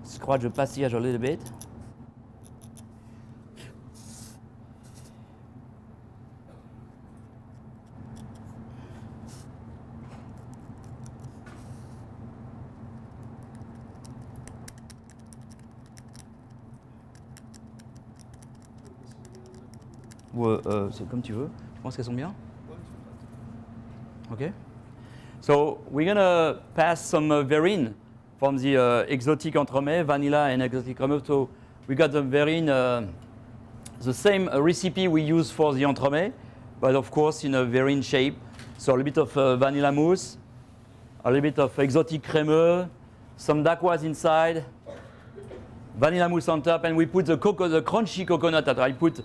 scratch the pastillage a little bit. C'est comme tu veux. Tu penses qu'elles sont bien? Okay. So we're gonna pass some verrine from the exotic entremet, vanilla and exotic crème. So we got the verrine, the same recipe we use for the entremet, but of course in a verrine shape. So a little bit of vanilla mousse, a little bit of exotic crémeux, some dacquoise inside, vanilla mousse on top, and we put the crunchy coconut that I put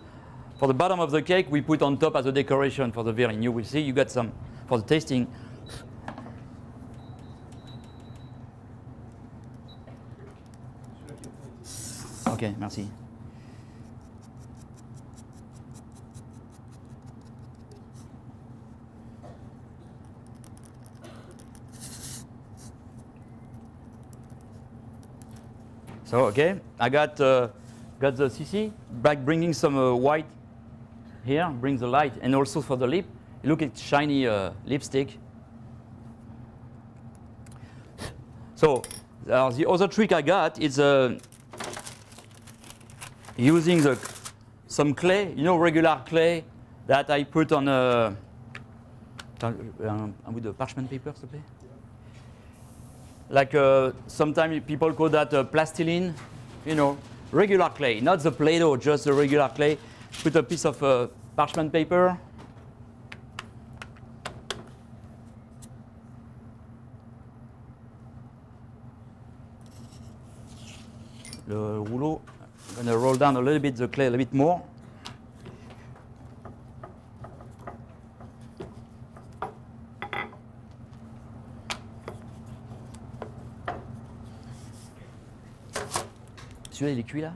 for the bottom of the cake. We put on top as a decoration for the verrine. You will see, you got some for the tasting. Ok, merci. So okay, I got the CC back, bringing some white here, brings the light, and also for the lip. Look at shiny lipstick. So the other trick I got is using some clay, you know, regular clay that I put on with the parchment paper, s'il te plaît. Like sometimes people call that plastiline, you know, regular clay, not the Play-Doh, just the regular clay. Put a piece of parchment paper. Le rouleau, I'm going to roll down a little bit the clay, a little bit more. Celui-là, il est cuit là?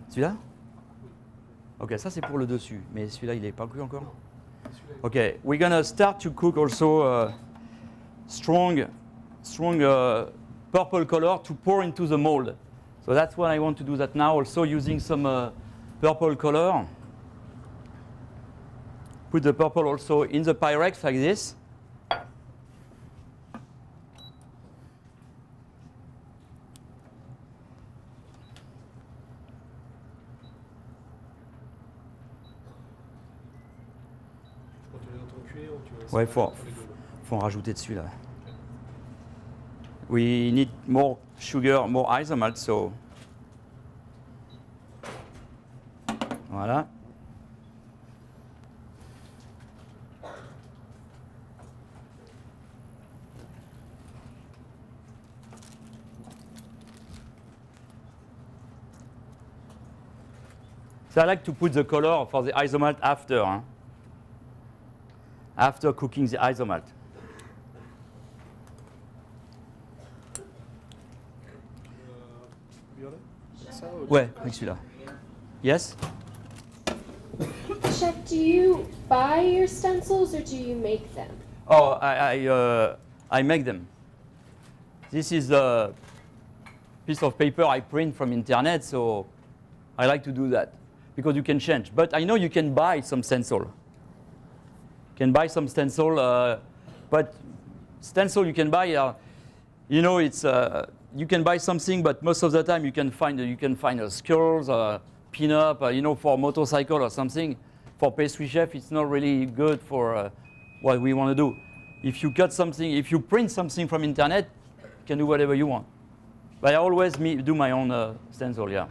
Celui-là? Ok, ça c'est pour le dessus, mais celui-là il n'est pas cuit encore. Ok, we're gonna start to cook also strong purple color to pour into the mold. So that's what I want to do that now, also using some purple color. Put the purple also in the Pyrex like this. Ouais, faut en rajouter dessus là. We need more sugar, more isomalt, so voilà. So I like to put the color for the isomalt after. Hein? After cooking the isomalt. Ouais, avec celui-là. Yes? Chef, do you buy your stencils or do you make them? Oh, I make them. This is a piece of paper I print from internet, so I like to do that because you can change. But I know you can buy some stencil. Can buy some stencil, but stencil you can buy you know, it's you can buy something, but most of the time you can find skulls, pin-up, you know, for a motorcycle or something. For pastry chef, it's not really good for what we want to do. If you cut something, if you print something from internet, you can do whatever you want. But I always do my own stencil, yeah.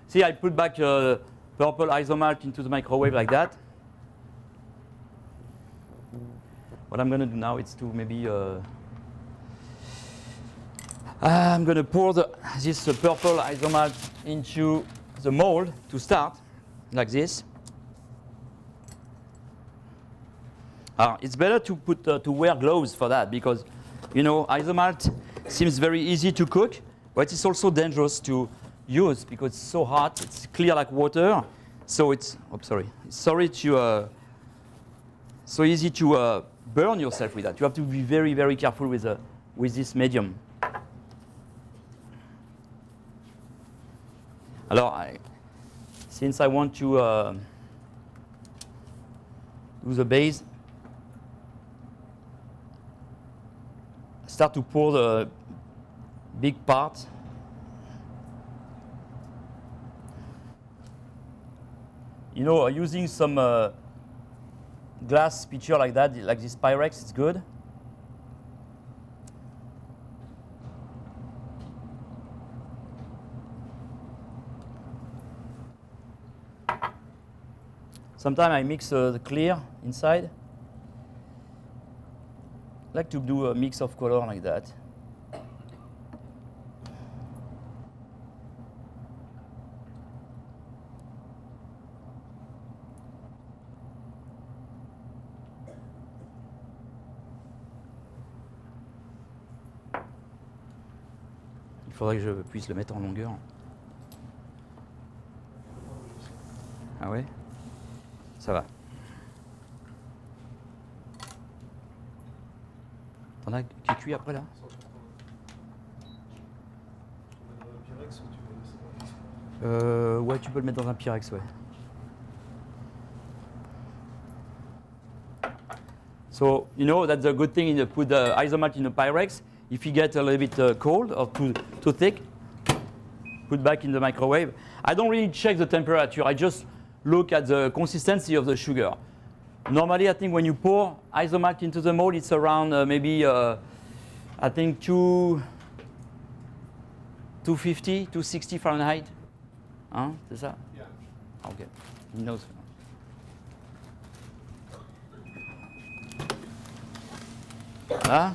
See, I put back purple isomalt into the microwave like that. What I'm going to do now is to maybe I'm going to pour this purple isomalt into the mold to start, like this. It's better to put to wear gloves for that because, you know, isomalt seems very easy to cook, but it's also dangerous to use because it's so hot. It's clear like water, so it's so easy to burn yourself with that. You have to be very, very careful with this medium. Alors, since I want to do the base, start to pour the big part. You know, using some glass pitcher like that, like this Pyrex, it's good. Sometimes I mix the clear inside. I like to do a mix of color like that. Il faudrait que je puisse le mettre en longueur. Ah ouais? Ça va. T'en as qui cuit après là? Ouais, tu peux le mettre dans un Pyrex, ouais. So, you know, that's a good thing to put the isomalt in a Pyrex. If you get a little bit cold or too thick, put back in the microwave. I don't really check the temperature. I just look at the consistency of the sugar. Normally, I think when you pour isomalt into the mold, it's around maybe, I think 250, 260 Fahrenheit. Hein, c'est ça? Yeah. Okay, he knows. Là.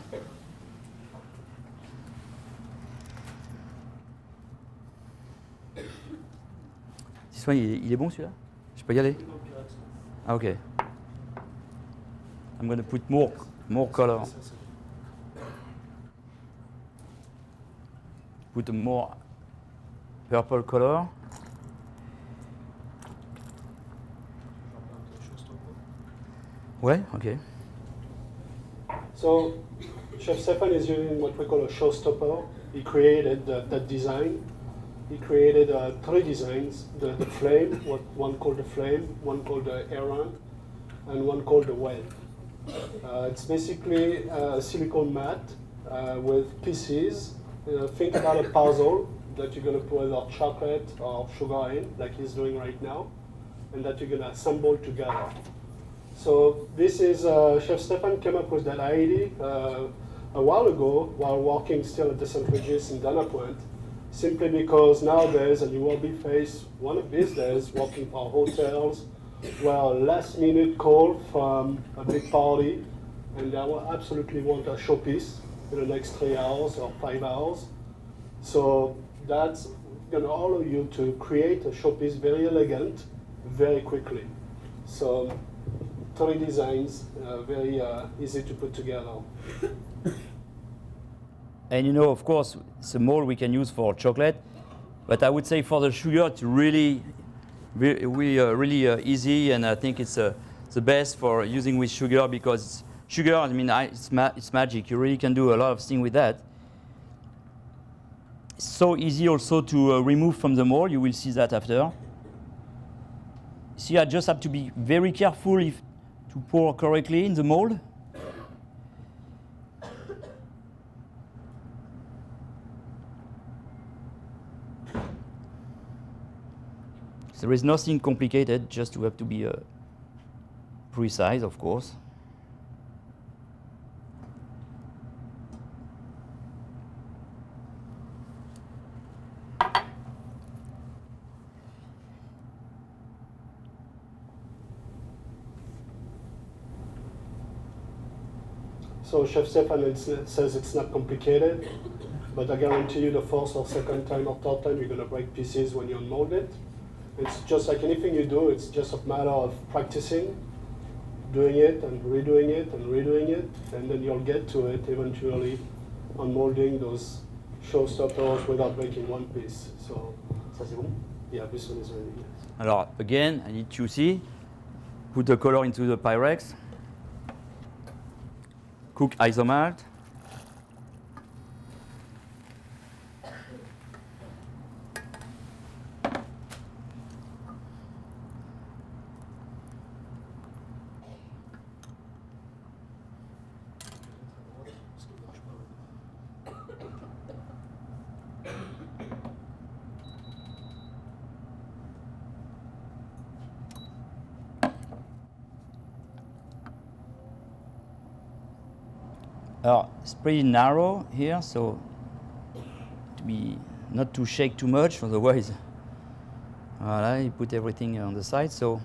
Ce soin, il est bon celui-là? Je peux y aller? Ah, ok. I'm going to put more color. Put more purple color. Ouais, okay. So, Chef Stephane is using what we call a showstopper. He created that design. He created 3 designs: the flame, one called the flame, one called the Heron, and one called the well. It's basically a silicone mat with pieces. Think about a puzzle that you're going to put either chocolate or sugar in, like he's doing right now, and that you're going to assemble together. So this is, Chef Stephane came up with that idea a while ago while working still at the St. Regis in Dana Point, simply because nowadays, and you will be faced one of these days working for hotels where last minute call from a big party and they will absolutely want a showpiece in the next 3 hours or 5 hours. So that's going to allow you to create a showpiece very elegant, very quickly. So 3 designs, very easy to put together. And you know, of course, it's a mold we can use for chocolate, but I would say for the sugar, it's really easy, and I think it's the best for using with sugar because sugar, I mean, it's magic. You really can do a lot of things with that. It's so easy also to remove from the mold. You will see that after. See, I just have to be very careful to pour correctly in the mold. There is nothing complicated, just you have to be precise, of course. So Chef Stephane says it's not complicated, but I guarantee you the first or second time or third time you're going to break pieces when you unmold it. It's just like anything you do, it's just a matter of practicing, doing it and redoing it and redoing it, and then you'll get to it eventually, unmolding those showstoppers without breaking one piece. So, Ça c'est bon? yeah, this one is ready. Yes. Alors, again, I need to see, put the color into the Pyrex, cook isomalt. It's pretty narrow here, so to be not to shake too much, otherwise, voilà, you put everything on the side. So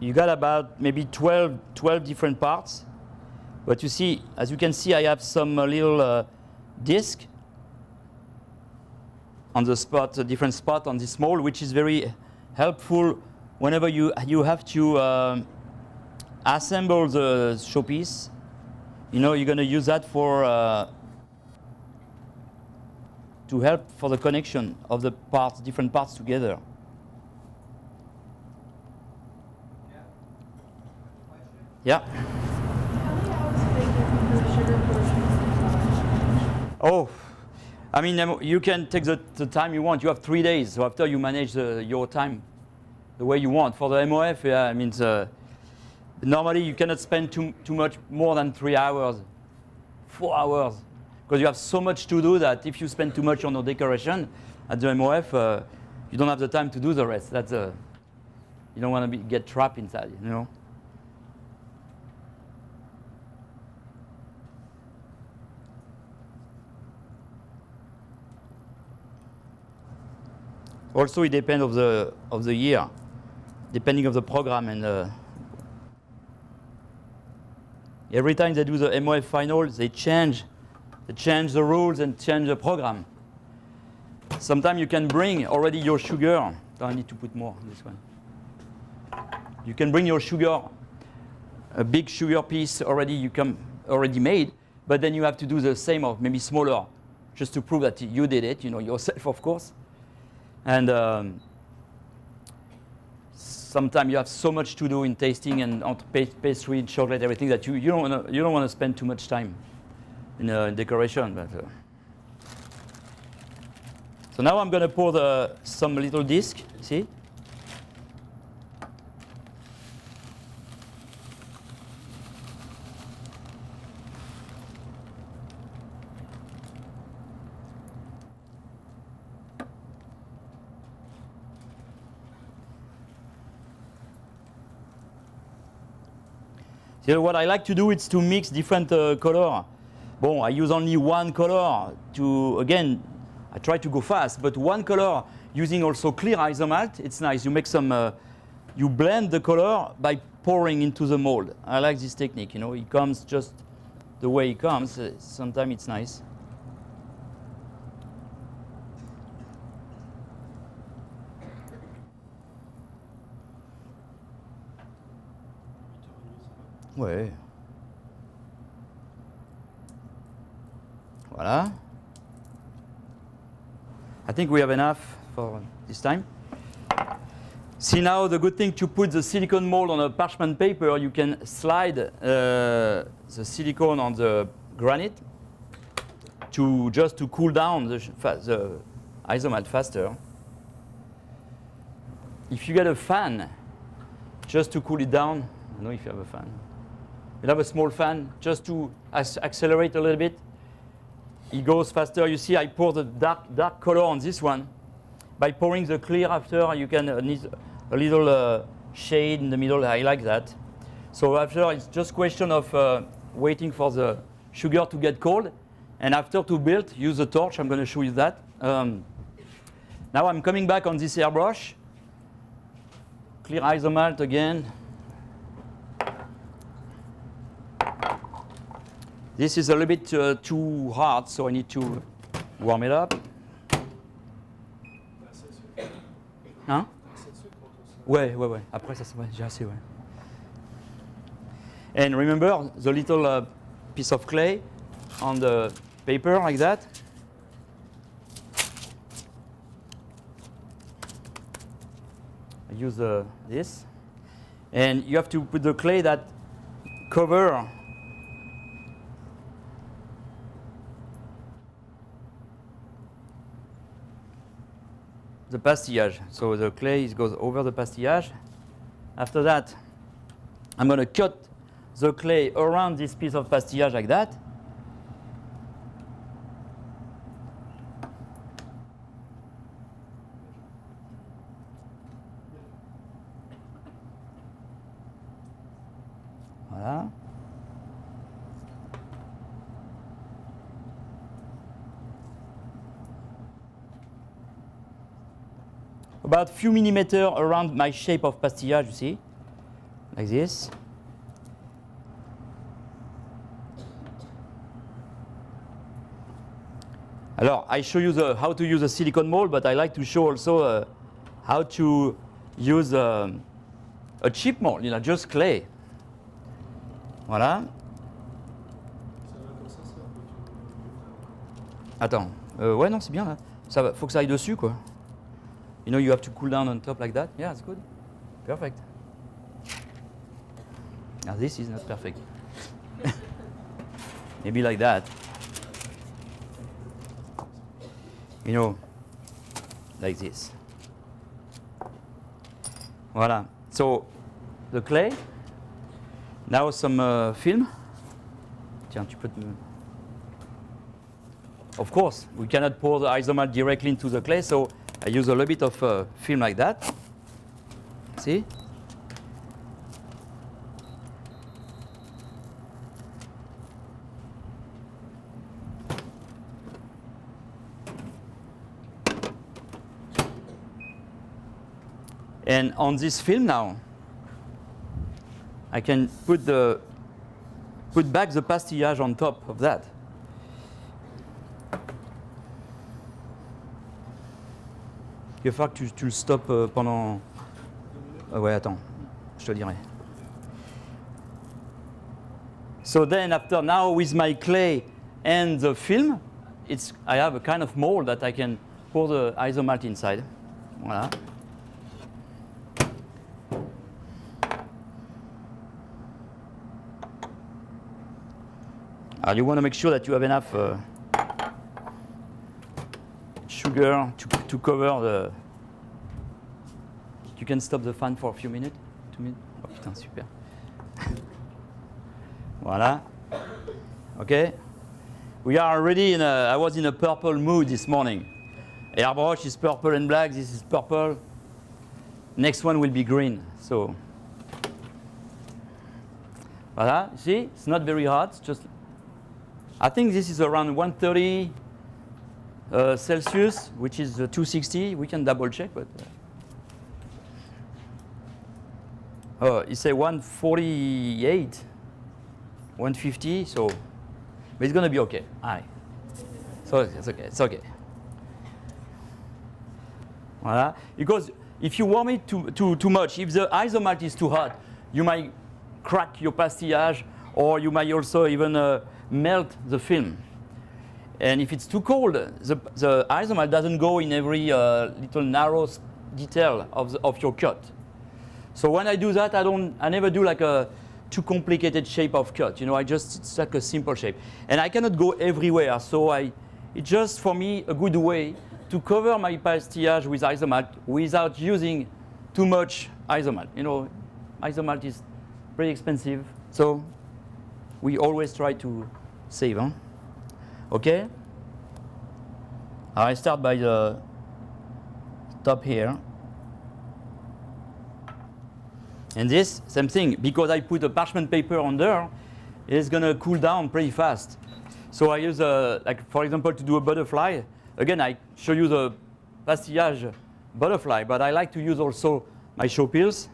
you got about maybe 12 different parts. But you see, as you can see, I have some little disc on the spot, a different spot on this mold, which is very helpful whenever you have to assemble the showpiece. You know, you're going to use that for to help for the connection of the parts, different parts together. Yeah. How many hours do they give you for the sugar portion? Oh, I mean, you can take the time you want. You have 3 days, so after you manage your time the way you want. For the MOF, yeah, I mean, normally you cannot spend too much more than 3 hours, 4 hours, because you have so much to do that if you spend too much on the decoration at the MOF, you don't have the time to do the rest. That's you don't want to get trapped inside, you know. Also, it depends of the year, depending of the program, and every time they do the MOF final, they change the rules and change the program. Sometimes you can bring already your sugar. I need to put more on this one. You can bring your sugar, a big sugar piece already already made, but then you have to do the same or maybe smaller, just to prove that you did it, you know, yourself, of course. And sometimes you have so much to do in tasting and on pastry, chocolate, everything that you don't want to spend too much time in decoration. But so now I'm going to pour some little disc. See? So what I like to do is to mix different color. Bon, I use only one color to, again, I try to go fast, but one color using also clear isomalt, it's nice. You make some, you blend the color by pouring into the mold. I like this technique, you know, it comes just the way it comes. Sometimes it's nice. Ouais. Voilà. I think we have enough for this time. See now, the good thing to put the silicone mold on a parchment paper, you can slide the silicone on the granite just to cool down the isomalt faster. If you get a fan, just to cool it down, I don't know if you have a fan. You have a small fan just to accelerate a little bit. It goes faster. You see, I pour the dark color on this one. By pouring the clear after, you can need a little shade in the middle. I like that. So after, it's just question of waiting for the sugar to get cold. And after to build, use the torch. I'm going to show you that. Now I'm coming back on this airbrush. Clear isomalt again. This is a little bit too hard, so I need to warm it up. Hein? Ouais. Après ça, ouais, j'ai assez, ouais. And remember the little piece of clay on the paper like that. I use this, and you have to put the clay that cover the pastillage. So the clay goes over the pastillage. After that, I'm going to cut the clay around this piece of pastillage like that. Voilà. About a few millimeters around my shape of pastillage, you see, like this. Alors, I show you how to use a silicone mold, but I like to show also how to use a cheap mold, just clay. Voilà. Attends, ouais, non, c'est bien là. Ça va, faut que ça aille dessus, quoi. You have to cool down on top like that. Yeah, it's good. Perfect. Now this is not perfect. Maybe like that. Like this. Voilà. So, the clay. Now some film. Tiens, tu peux te... Of course, we cannot pour the isomalt directly into the clay, so I use a little bit of film like that. See? And on this film now, I can put back the pastillage on top of that. Il va falloir que tu le stoppes pendant... ouais, attends, je te dirai. So then after, now with my clay and the film, I have a kind of mold that I can pour the isomalt inside. Voilà. You want to make sure that you have enough sugar to cover the... You can stop the fan for a few minutes. 2 minutes. Oh putain, super. Voilà. Okay. We are already I was in a purple mood this morning. Airbrush is purple and black. This is purple. Next one will be green. So, voilà. See, it's not very hot. It's just... I think this is around 130 Celsius, which is 260. We can double check, but you say 148, 150. So, but it's gonna be okay. Aye. So it's okay. It's okay. Voilà. Because if you warm it too much, if the isomalt is too hot, you might crack your pastillage, or you might also even melt the film. And if it's too cold, the isomalt doesn't go in every little narrow detail of your cut. So when I do that, I never do like a too complicated shape of cut. You know, it's like a simple shape. And I cannot go everywhere, so it's just for me a good way to cover my pastillage with isomalt without using too much isomalt. You know, isomalt is pretty expensive, so we always try to save. Huh? Okay? I start by the top here. And this, same thing, because I put a parchment paper under, it's gonna cool down pretty fast. So I use, like for example, to do a butterfly. Again, I show you the pastillage butterfly, but I like to use also my show pills.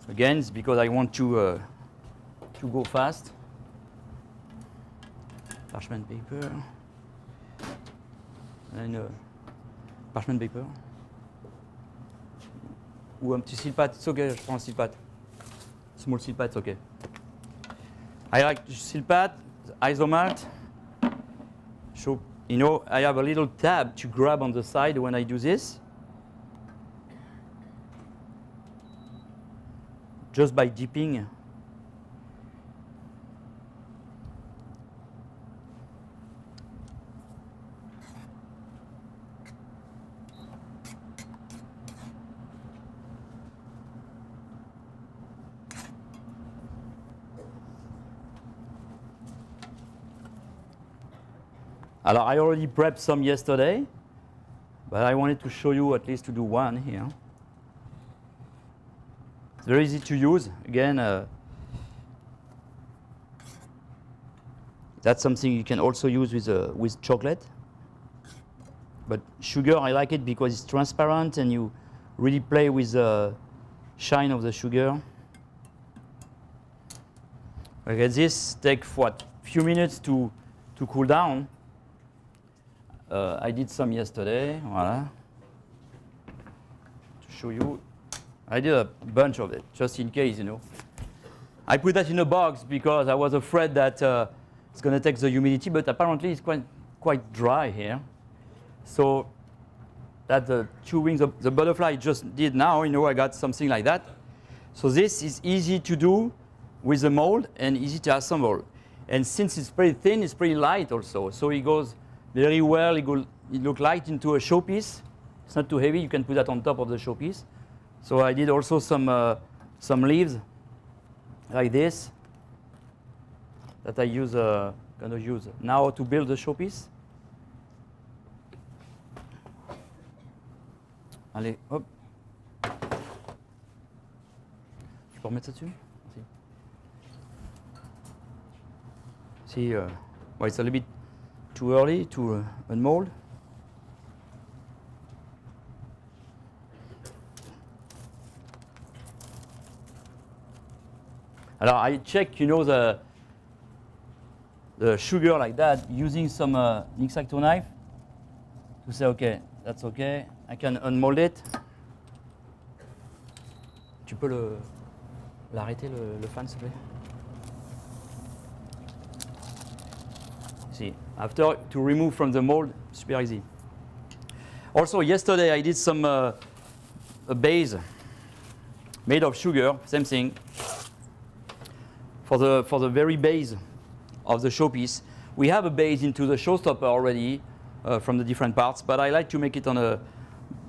Again, it's because I want to go fast. Parchment paper. And parchment paper. Ou un petit silpat, c'est ok, je prends un silpat. Small silpat, it's okay. I like silpat, isomalt. So, you know, I have a little tab to grab on the side when I do this. Just by dipping. Alors, I already prepped some yesterday, but I wanted to show you at least to do one here. It's very easy to use. Again, that's something you can also use with chocolate. But sugar, I like it because it's transparent and you really play with the shine of the sugar. Okay, this takes what, few minutes to cool down. I did some yesterday, voilà. To show you, I did a bunch of it, just in case, you know. I put that in a box because I was afraid that it's going to take the humidity, but apparently it's quite dry here. So that's the 2 wings of the butterfly just did now, you know, I got something like that. So this is easy to do with the mold and easy to assemble. And since it's pretty thin, it's pretty light also. So it goes very well, it looks light into a showpiece. It's not too heavy, you can put that on top of the showpiece. So I did also some leaves like this that I use, gonna use now to build the showpiece. Allez, hop. Je peux remettre ça dessus? Merci. See, well, it's a little bit too early to unmold. Alors I check, you know, the sugar like that using some X-Acto knife to say, okay, that's okay, I can unmold it. Tu peux l'arrêter le fan, s'il te plaît? See, after to remove from the mold, super easy. Also, yesterday I did some a base made of sugar, same thing. For the very base of the showpiece, we have a base into the showstopper already from the different parts, but I like to make it on a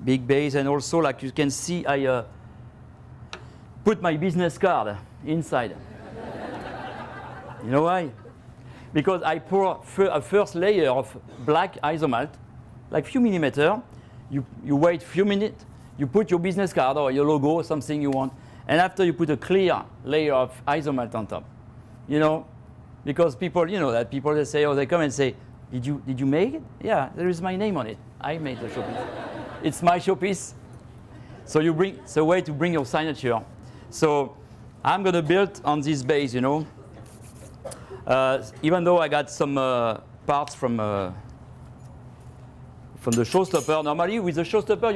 big base, and also, like you can see, I put my business card inside. You know why? Because I pour a first layer of black isomalt, like few millimeter. You wait few minutes, you put your business card or your logo, something you want, and after you put a clear layer of isomalt on top. You know, because people, you know that people they say, or they come and say, did you make it? Yeah, there is my name on it. I made the showpiece. It's my showpiece. So it's a way to bring your signature. So I'm gonna build on this base, you know. Even though I got some parts from the showstopper. Normally, with the showstopper,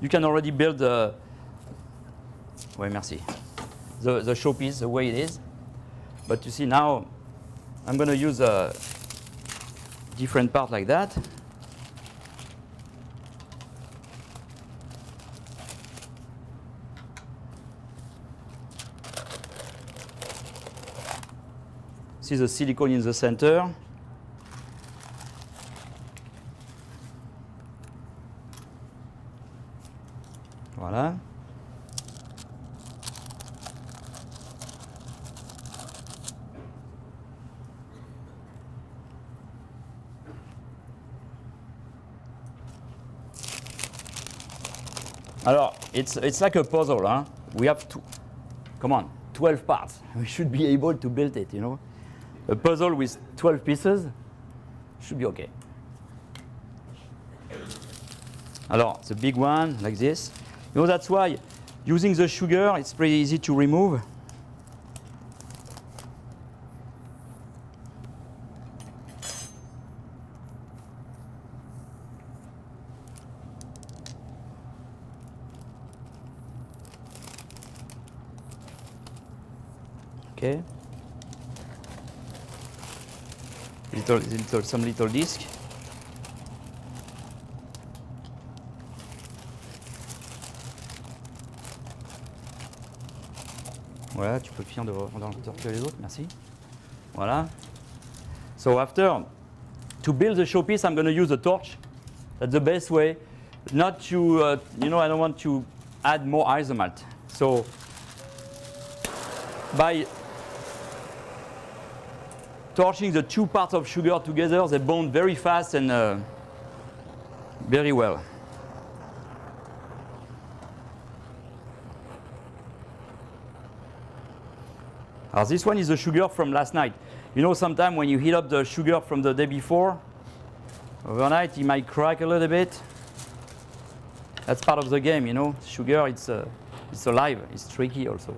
you can already build the showpiece the way it is. But you see now, I'm going to use a different part like that. See the silicone in the center. Voilà. Alors, it's like a puzzle, huh? We have 12 parts. We should be able to build it, you know. A puzzle with 12 pieces should be okay. Alors, the big one, like this. You know, that's why using the sugar, it's pretty easy to remove. Okay. Some little disc. Voilà, tu peux le finir de retirer les autres, merci. Voilà. So after, to build the showpiece, I'm going to use a torch. That's the best way. Not to, you know, I don't want to add more isomalt. So by torching the two parts of sugar together, they bond very fast and very well. This one is the sugar from last night. You know, sometimes when you heat up the sugar from the day before, overnight it might crack a little bit. That's part of the game, you know. Sugar, it's alive, it's tricky also.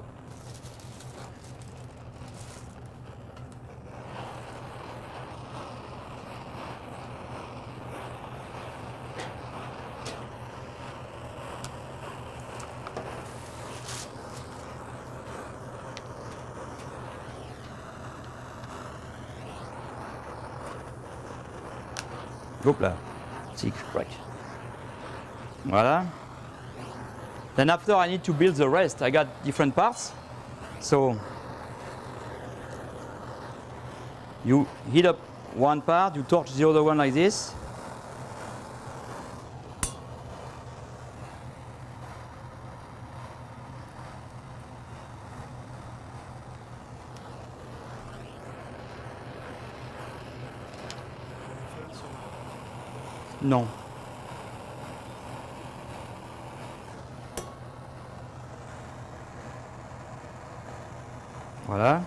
Hop là, c'est crack. Voilà. Then after I need to build the rest. I got different parts. So you heat up one part, you torch the other one like this. Non. Voilà.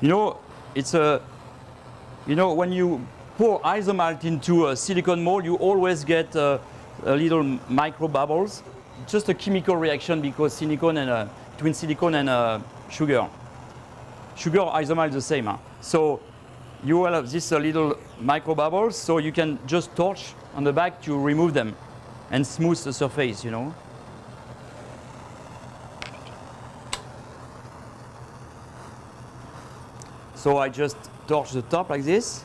You know, it's a you know, when you pour isomalt into a silicone mold, you always get a little micro bubbles. It's just a chemical reaction because silicone and between silicone and sugar. Sugar isomalt is the same. Huh? So you will have this little micro bubbles, so you can just torch on the back to remove them and smooth the surface, you know. So I just torch the top like this.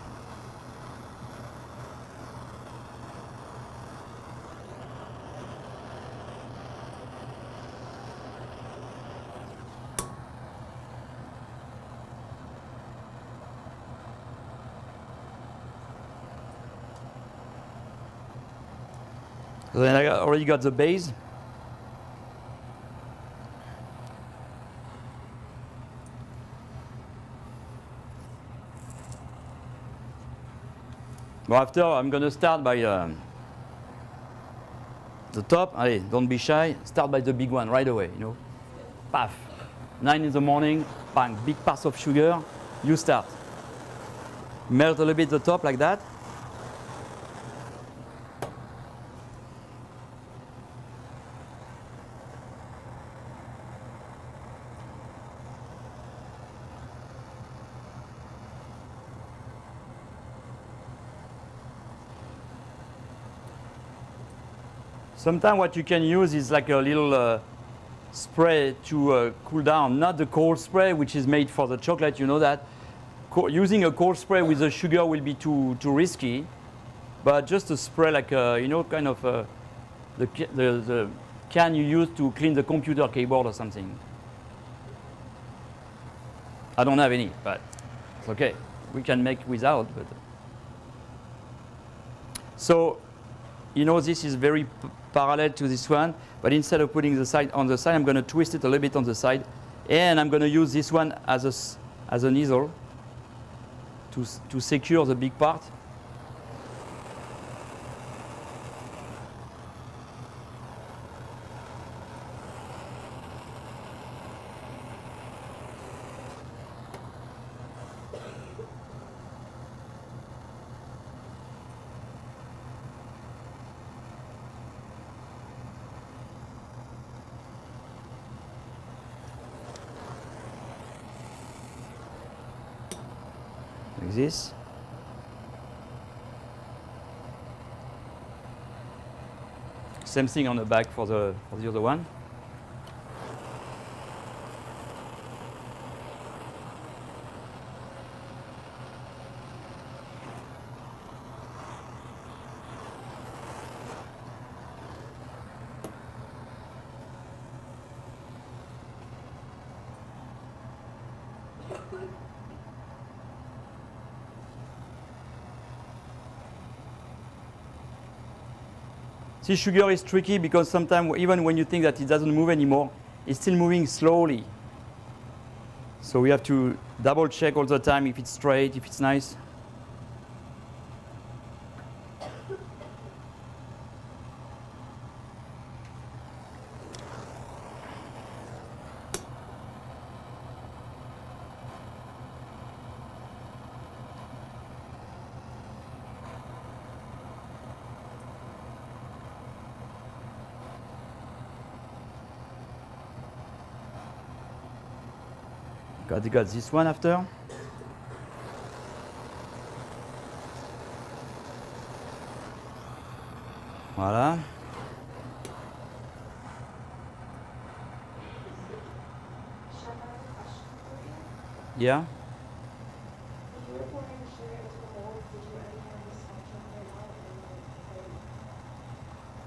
So then I already got the base. Well, after I'm going to start by the top. Allez, don't be shy. Start by the big one right away, you know. Paf. 9 in the morning, bang, big parts of sugar. You start. Melt a little bit the top like that. Sometimes what you can use is like a little spray to cool down, not the cold spray, which is made for the chocolate, you know that. Using a cold spray with the sugar will be too risky, but just a spray like, you know, kind of the can you use to clean the computer keyboard or something. I don't have any, but it's okay. We can make without. But so, you know, this is very parallel to this one, but instead of putting the side on the side, I'm going to twist it a little bit on the side, and I'm going to use this one as an easel to secure the big part. Like this. Same thing on the back for the other one. See, sugar is tricky because sometimes even when you think that it doesn't move anymore, it's still moving slowly. So we have to double check all the time if it's straight, if it's nice. Got this one after. Voilà. Yeah.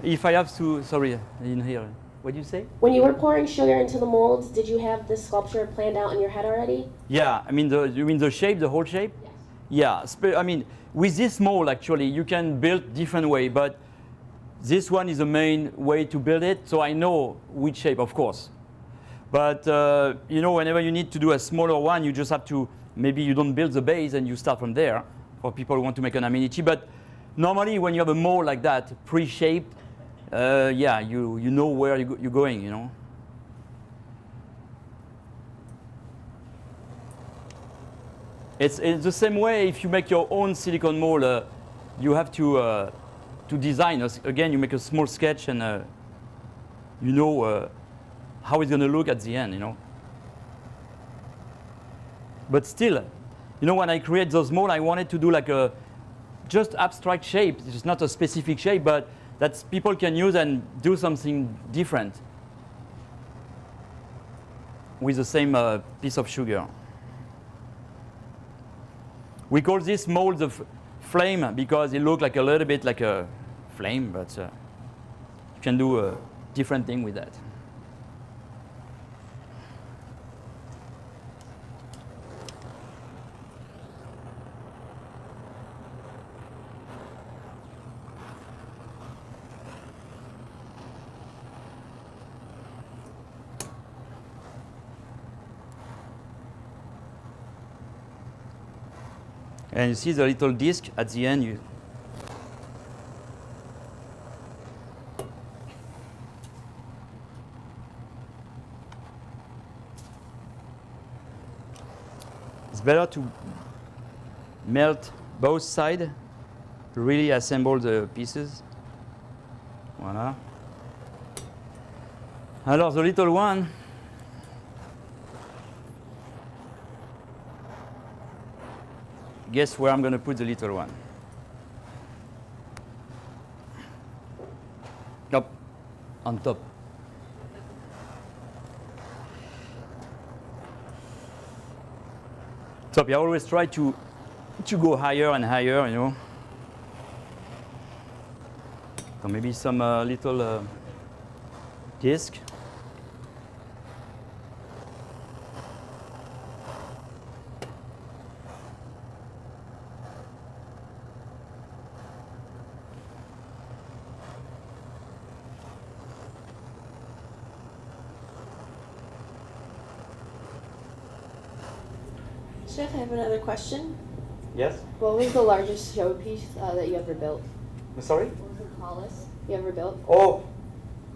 If I have to, sorry, I didn't hear. What did you say? When you were pouring sugar into the molds, did you have this sculpture planned out in your head already? Yeah, I mean, you mean the shape, the whole shape? Yes. Yeah, I mean, with this mold, actually, you can build different way, but this one is the main way to build it, so I know which shape, of course. But, you know, whenever you need to do a smaller one, you just have to, maybe you don't build the base and you start from there, for people who want to make an amenity. But normally, when you have a mold like that, pre-shaped, yeah, you know where you're going, you know. It's the same way if you make your own silicone mold, you have to design. Again, you make a small sketch and you know how it's going to look at the end, you know. But still, you know, when I create those molds, I wanted to do like a just abstract shape. It's not a specific shape, but that people can use and do something different with the same piece of sugar. We call this mold the flame because it looks like a little bit like a flame, but you can do a different thing with that. And you see the little disc at the end. It's better to melt both sides, really assemble the pieces. Voilà. Alors the little one, guess where I'm going to put the little one? Up, on top. top. I always try to go higher and higher, you know. So maybe some little disc. Chef, I have another question. Yes? What was the largest showpiece that you ever built? Sorry? What was the tallest you ever built? Oh,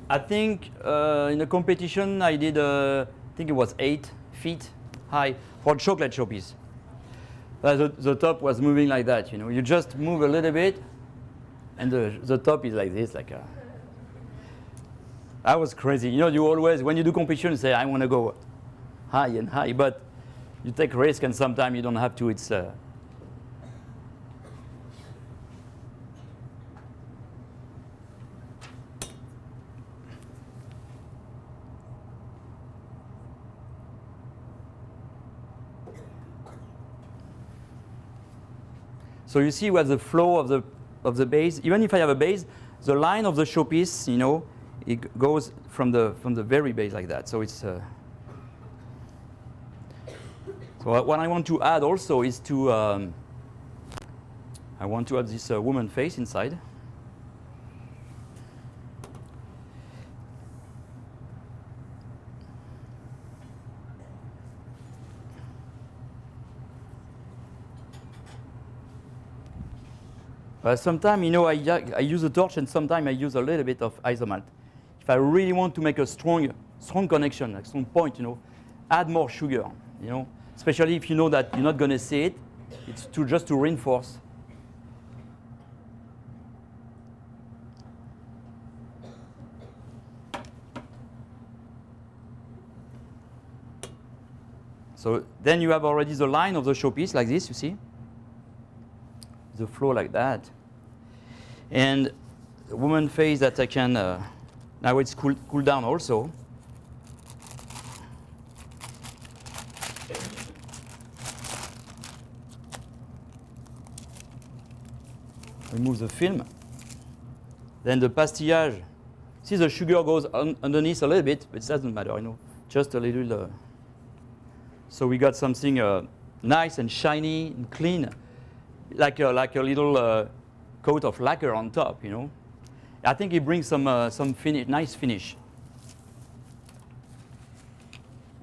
I think in a competition I did, I think it was 8 feet high for chocolate showpiece. The top was moving like that, you know. You just move a little bit, and the top is like this, like a. I was crazy. You know, you always, when you do competition, you say, I want to go high and high, but you take risk, and sometimes you don't have to. It's. So you see where the flow of the base, even if I have a base, the line of the showpiece, you know, it goes from the very base like that. So it's. So what I want to add also is to. I want to add this woman face inside. Sometimes, you know, I use a torch, and sometimes I use a little bit of isomalt. If I really want to make a strong connection, a strong point, you know, add more sugar, you know, especially if you know that you're not going to see it. It's just to reinforce. So then you have already the line of the showpiece like this, you see? The flow like that. And the woman face that I can, now it's cool down also. Remove the film. Then the pastillage. See, the sugar goes underneath a little bit, but it doesn't matter, you know, just a little. So we got something nice and shiny and clean. Like a little coat of lacquer on top, you know. I think it brings some finish, nice finish.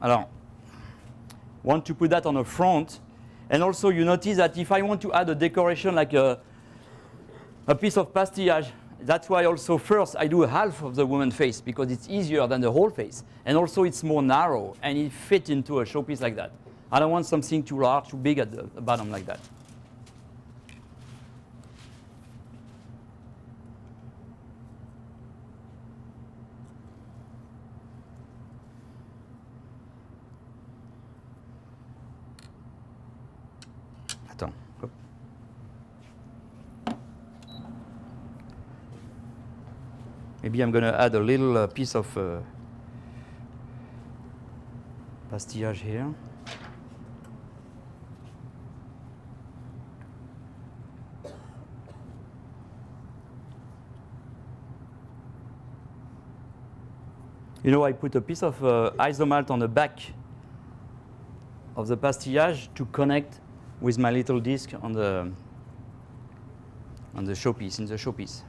Alors, want to put that on the front, and also you notice that if I want to add a decoration like a piece of pastillage, that's why also first I do half of the woman's face because it's easier than the whole face, and also it's more narrow and it fits into a showpiece like that. I don't want something too large, too big at the bottom like that. Attends. Hop. Maybe I'm going to add a little piece of pastillage here. You know, I put a piece of isomalt on the back of the pastillage to connect with my little disc on the showpiece, in the showpiece.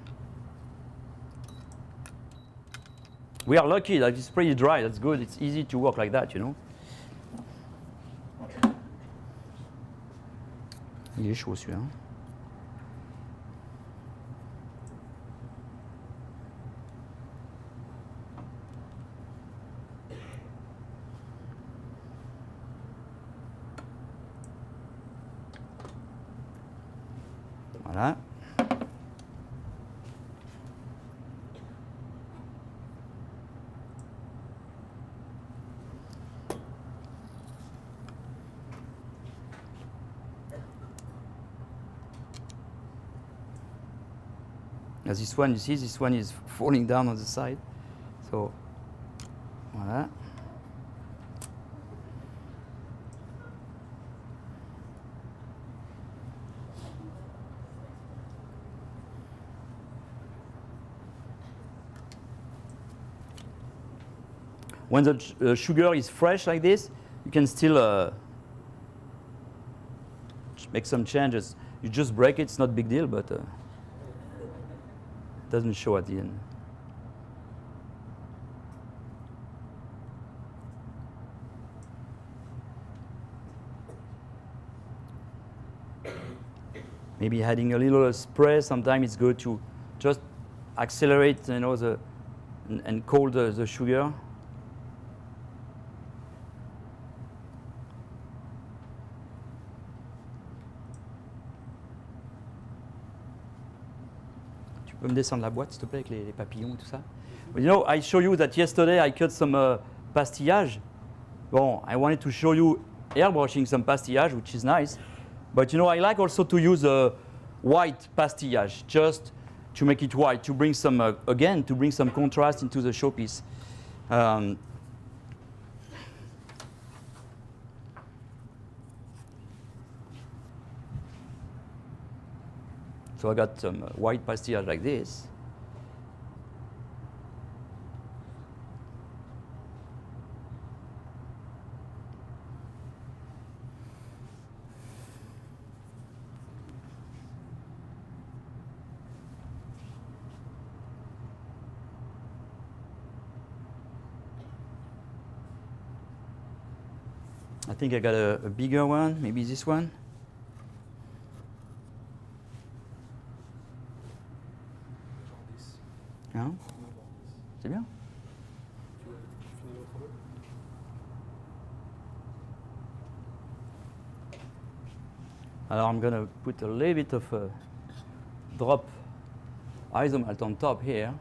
We are lucky that it's pretty dry. That's good. It's easy to work like that, you know. Il est chaud celui-là. Voilà. As this one, you see, this one is falling down on the side. So, voilà. when the sugar is fresh like this, you can still make some changes. You just break it, it's not a big deal, but it doesn't show at the end. Maybe adding a little spray, sometimes it's good to just accelerate, you know, and cold the sugar. Tu peux me descendre la boîte, s'il te plaît, avec les papillons et tout ça? But, you know, I show you that yesterday I cut some pastillage. Bon, I wanted to show you airbrushing some pastillage, which is nice. But you know, I like also to use white pastillage, just to make it white, to bring some, again, to bring some contrast into the showpiece. So I got some white pastillage like this. I think I got a bigger one, maybe this one. Non? C'est bien. Alors I'm going to put a little bit of a drop isomalt on top here.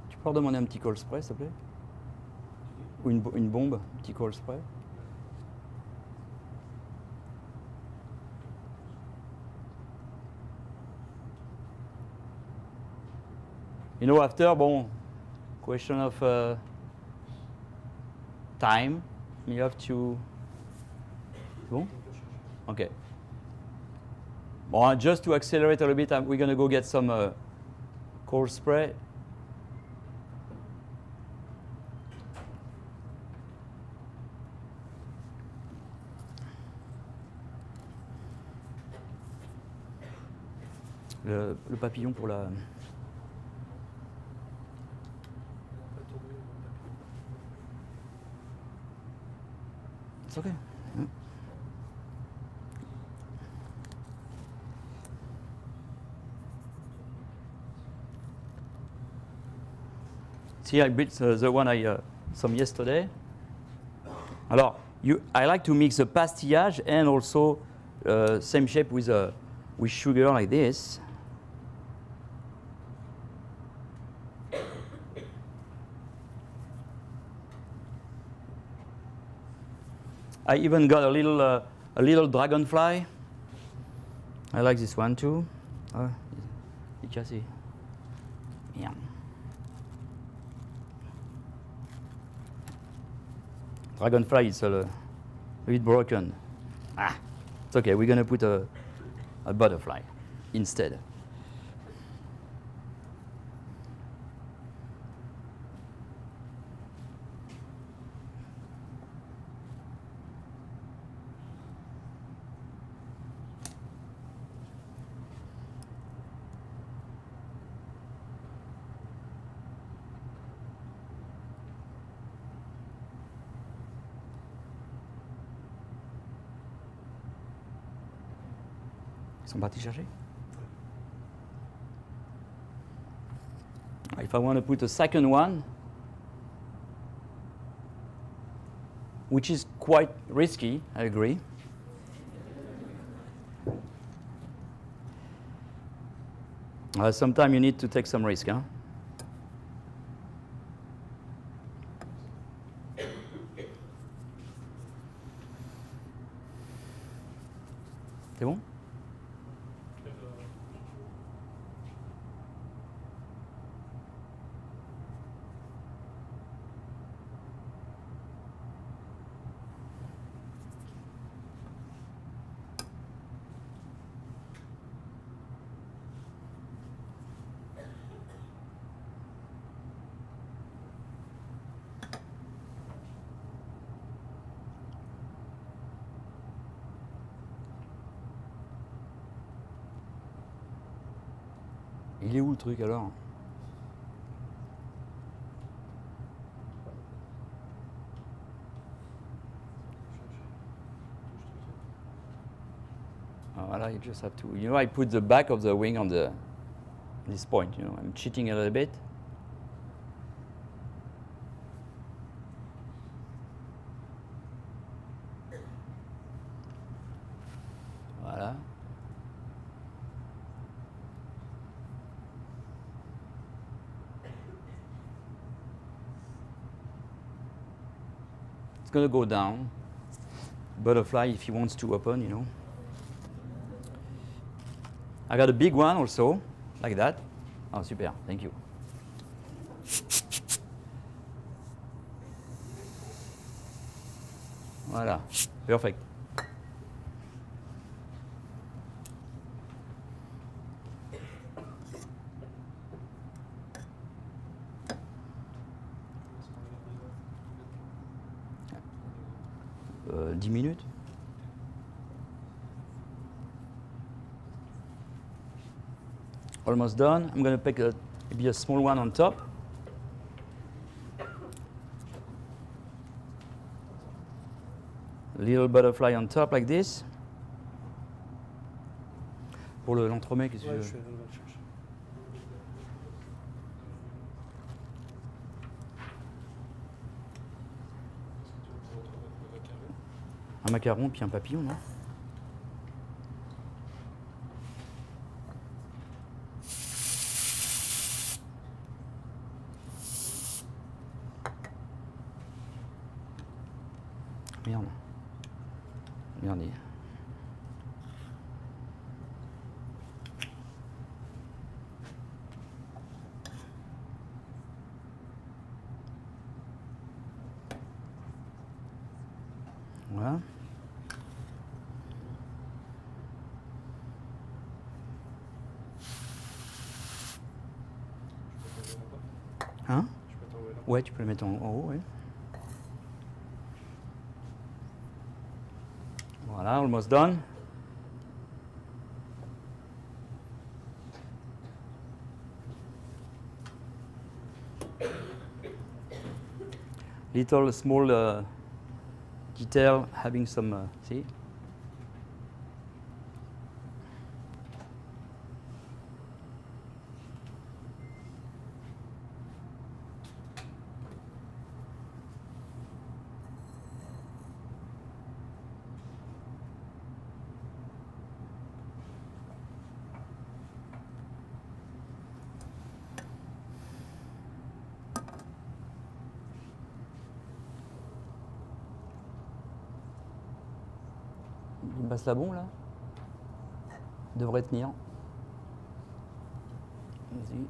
Tu peux redemander un petit cold spray, s'il te plaît? Ou une bombe, un petit cold spray. You know, after, bon, question of time, you have to. Bon? Okay. Bon, just to accelerate a little bit, we're going to go get some cold spray. Le papillon pour la. It's okay. Yeah. See, I built the one I some yesterday. Alors, I like to mix the pastillage and also same shape with sugar like this. I even got a little dragonfly. I like this one too. It's cassé. Yeah. Dragonfly is a bit broken. It's okay. We're gonna put a butterfly instead. Ils sont partis chercher. If I want to put a second one, which is quite risky, I agree. Sometimes you need to take some risk, huh? C'est bon? Il est où le truc alors? Voilà, you just have to, I put the back of the wing on this point, I'm cheating a little bit. Voilà. It's going to go down. Butterfly if he wants to open, I got a big one also, like that. Oh, super, thank you. Voilà, perfect. Euh, 10 minutes. Almost done. I'm going to pick maybe a small one on top. Little butterfly on top like this. Pour l'entremet, qu'est-ce que tu veux? Un macaron puis un papillon, non? Merde. Regardez. Voilà. Hein? Ouais, tu peux le mettre en haut, ouais. Voilà, almost done. Little small detail having some, see? Il me passe la bombe là. Devrait tenir. Vas-y.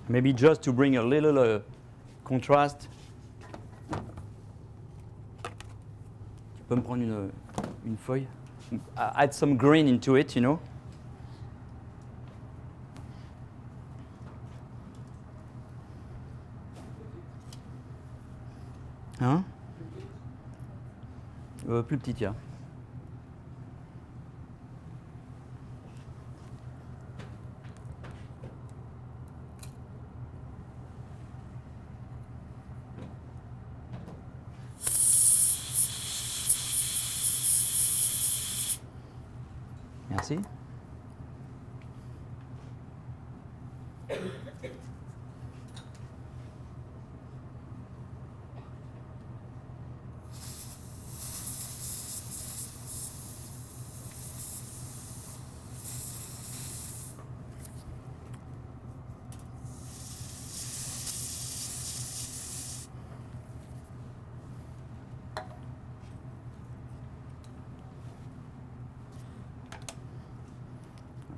Maybe just to bring a little contrast. Tu peux me prendre une feuille? Add some green into it, Hein? Plus petit, tiens. Merci.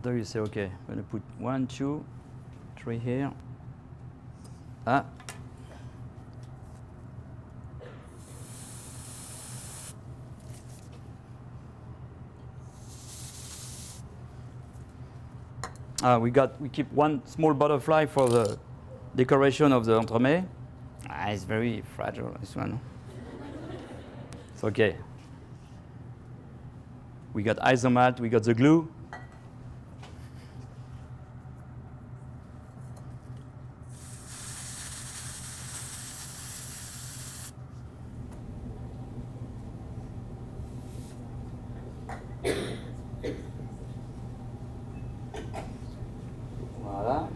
There you say, okay, I'm gonna put 1, 2, 3 here. Ah. We keep one small butterfly for the decoration of the entremet. It's very fragile, this one. It's okay. We got isomalt, we got the glue. Voilà.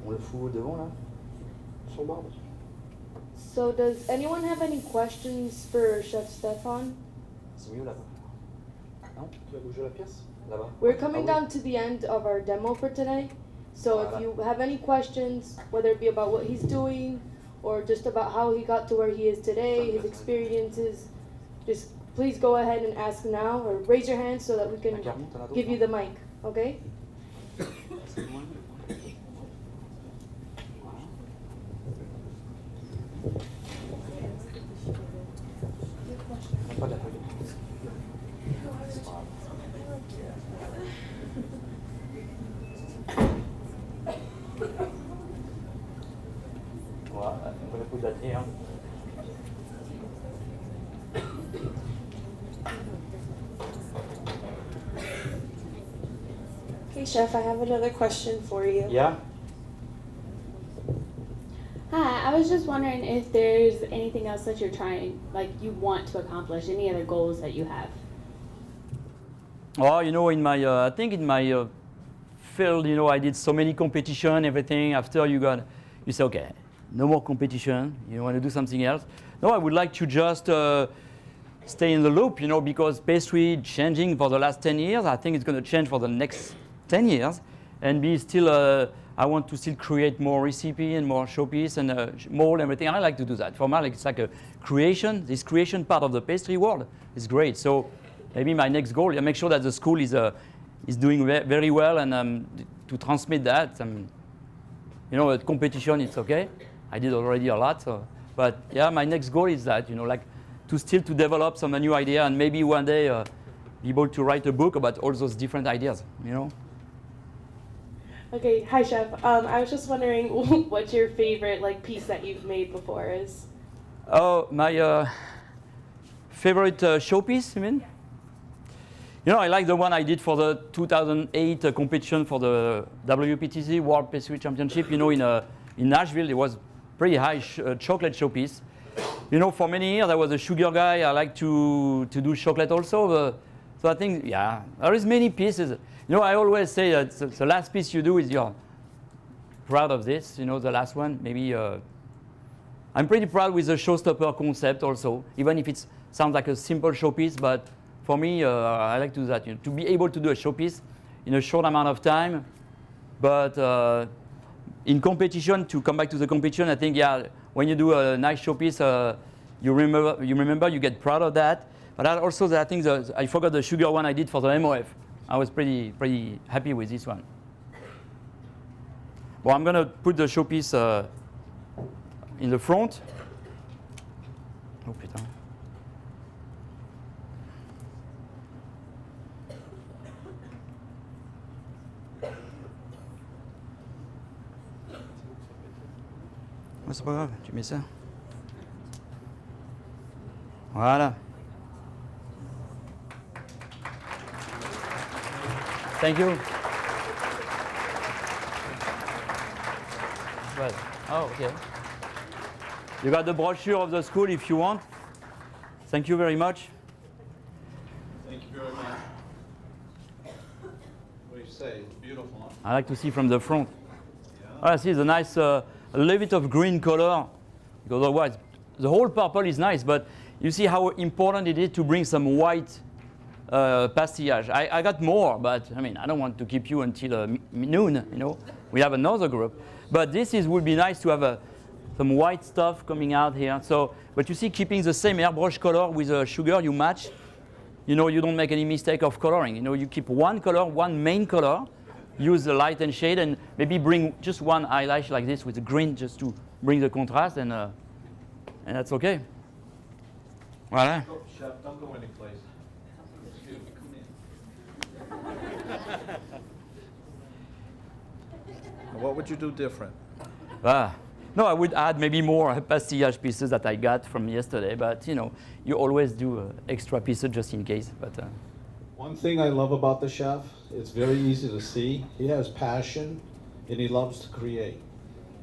On le fout devant là? Sur marbre. So does anyone have any questions for Chef Stephane? C'est mieux là-bas. Non? Tu vas bouger la pièce? Là-bas. We're coming down to the end of our demo for today. So if you have any questions, whether it be about what he's doing or just about how he got to where he is today, his experiences, just please go ahead and ask now or raise your hand so that we can give you the mic, okay? Voilà, I'm going to put that here. Hey Chef, I have another question for you. Yeah? Hi, I was just wondering if there's anything else that you're trying, like you want to accomplish, any other goals that you have? Oh, you know, in my, I think in my field, you know, I did so many competition, everything. After you say, okay, no more competition. You want to do something else? No, I would like to just stay in the loop, you know, because pastry changing for the last 10 years. I think it's going to change for the next 10 years, and be still. I want to still create more recipe and more showpiece and mold everything. I like to do that. For me, it's like a creation. This creation part of the pastry world is great. So maybe my next goal is make sure that the school is doing very well, and to transmit that. You know, at competition, it's okay. I did already a lot. So, but yeah, my next goal is that, you know, like to develop some new idea, and maybe one day be able to write a book about all those different ideas. You know. Okay, hi Chef. I was just wondering what your favorite piece that you've made before is. Oh, my favorite showpiece, you mean? You know, I like the one I did for the 2008 competition for the WPTC World Pastry Championship. You know, in Nashville, it was pretty high chocolate showpiece. You know, for many years I was a sugar guy. I like to do chocolate also. So I think, yeah, there is many pieces. You know, I always say that the last piece you do is you're proud of this. You know, the last one, maybe. I'm pretty proud with the showstopper concept also, even if it sounds like a simple showpiece. But for me, I like to do that. You know, to be able to do a showpiece in a short amount of time. But in competition, to come back to the competition, I think, yeah, when you do a nice showpiece, you remember, you get proud of that. But also, I think I forgot the sugar one I did for the MOF. I was pretty happy with this one. Well, I'm going to put the showpiece in the front. Oh, putain. Oh, c'est pas grave, tu mets ça. Voilà. Thank you. Well, oh, okay. You got the brochure of the school if you want. Thank you very much. Thank you very much. What do you say? It's beautiful, huh? I like to see from the front. Yeah. I see the nice, a little bit of green color, because otherwise the whole purple is nice, but you see how important it is to bring some white pastillage. I got more, but I mean, I don't want to keep you until noon, you know. We have another group. But this would be nice to have some white stuff coming out here. So, but you see, keeping the same airbrush color with sugar, you match. you know, you don't make any mistake of coloring. You know, you keep one color, one main color, use the light and shade, and maybe bring just one eyelash like this with the green just to bring the contrast, and that's okay. Voilà. Oh, Chef, don't go anyplace. Excuse me, come in. What would you do different? No, I would add maybe more pastillage pieces that I got from yesterday, but you know, you always do extra pieces just in case. But One thing I love about the chef, it's very easy to see. He has passion and he loves to create.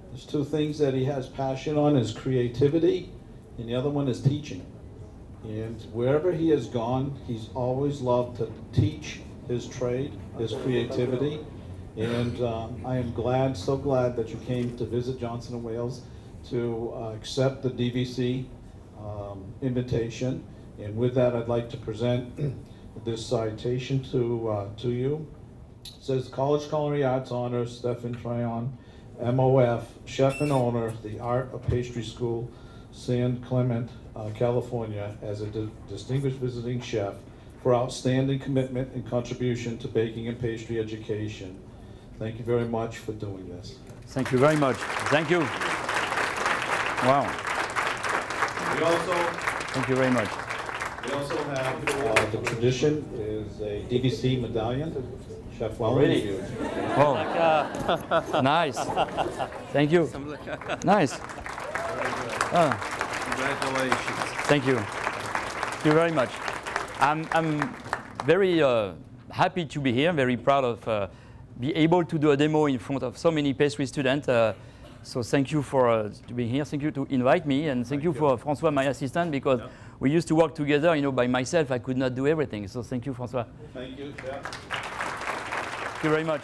There's two things that he has passion on, is creativity, and the other one is teaching. And wherever he has gone, he's always loved to teach his trade, his creativity. And I am glad, so glad that you came to visit Johnson & Wales to accept the DVC invitation. And with that, I'd like to present this citation to you. It says, College Culinary Arts Honor, Stephane Treand, MOF, Chef and Owner, The Art of Pastry School, San Clemente, California, as a distinguished visiting chef for outstanding commitment and contribution to baking and pastry education. Thank you very much for doing this. thank you very much. Thank you. Wow. We also, Thank you very much. we also have, the tradition is a DVC medallion. Chef, well Really? reviewed. Oh, nice. Thank you. Nice. Congratulations. Thank you. Thank you very much. I'm very happy to be here. Very proud of be able to do a demo in front of so many pastry students. So thank you for to being here. Thank you to invite me, and thank you for François, my assistant, because we used to work together. You know, by myself, I could not do everything. So thank you, François. Thank you, Chef. Thank you very much.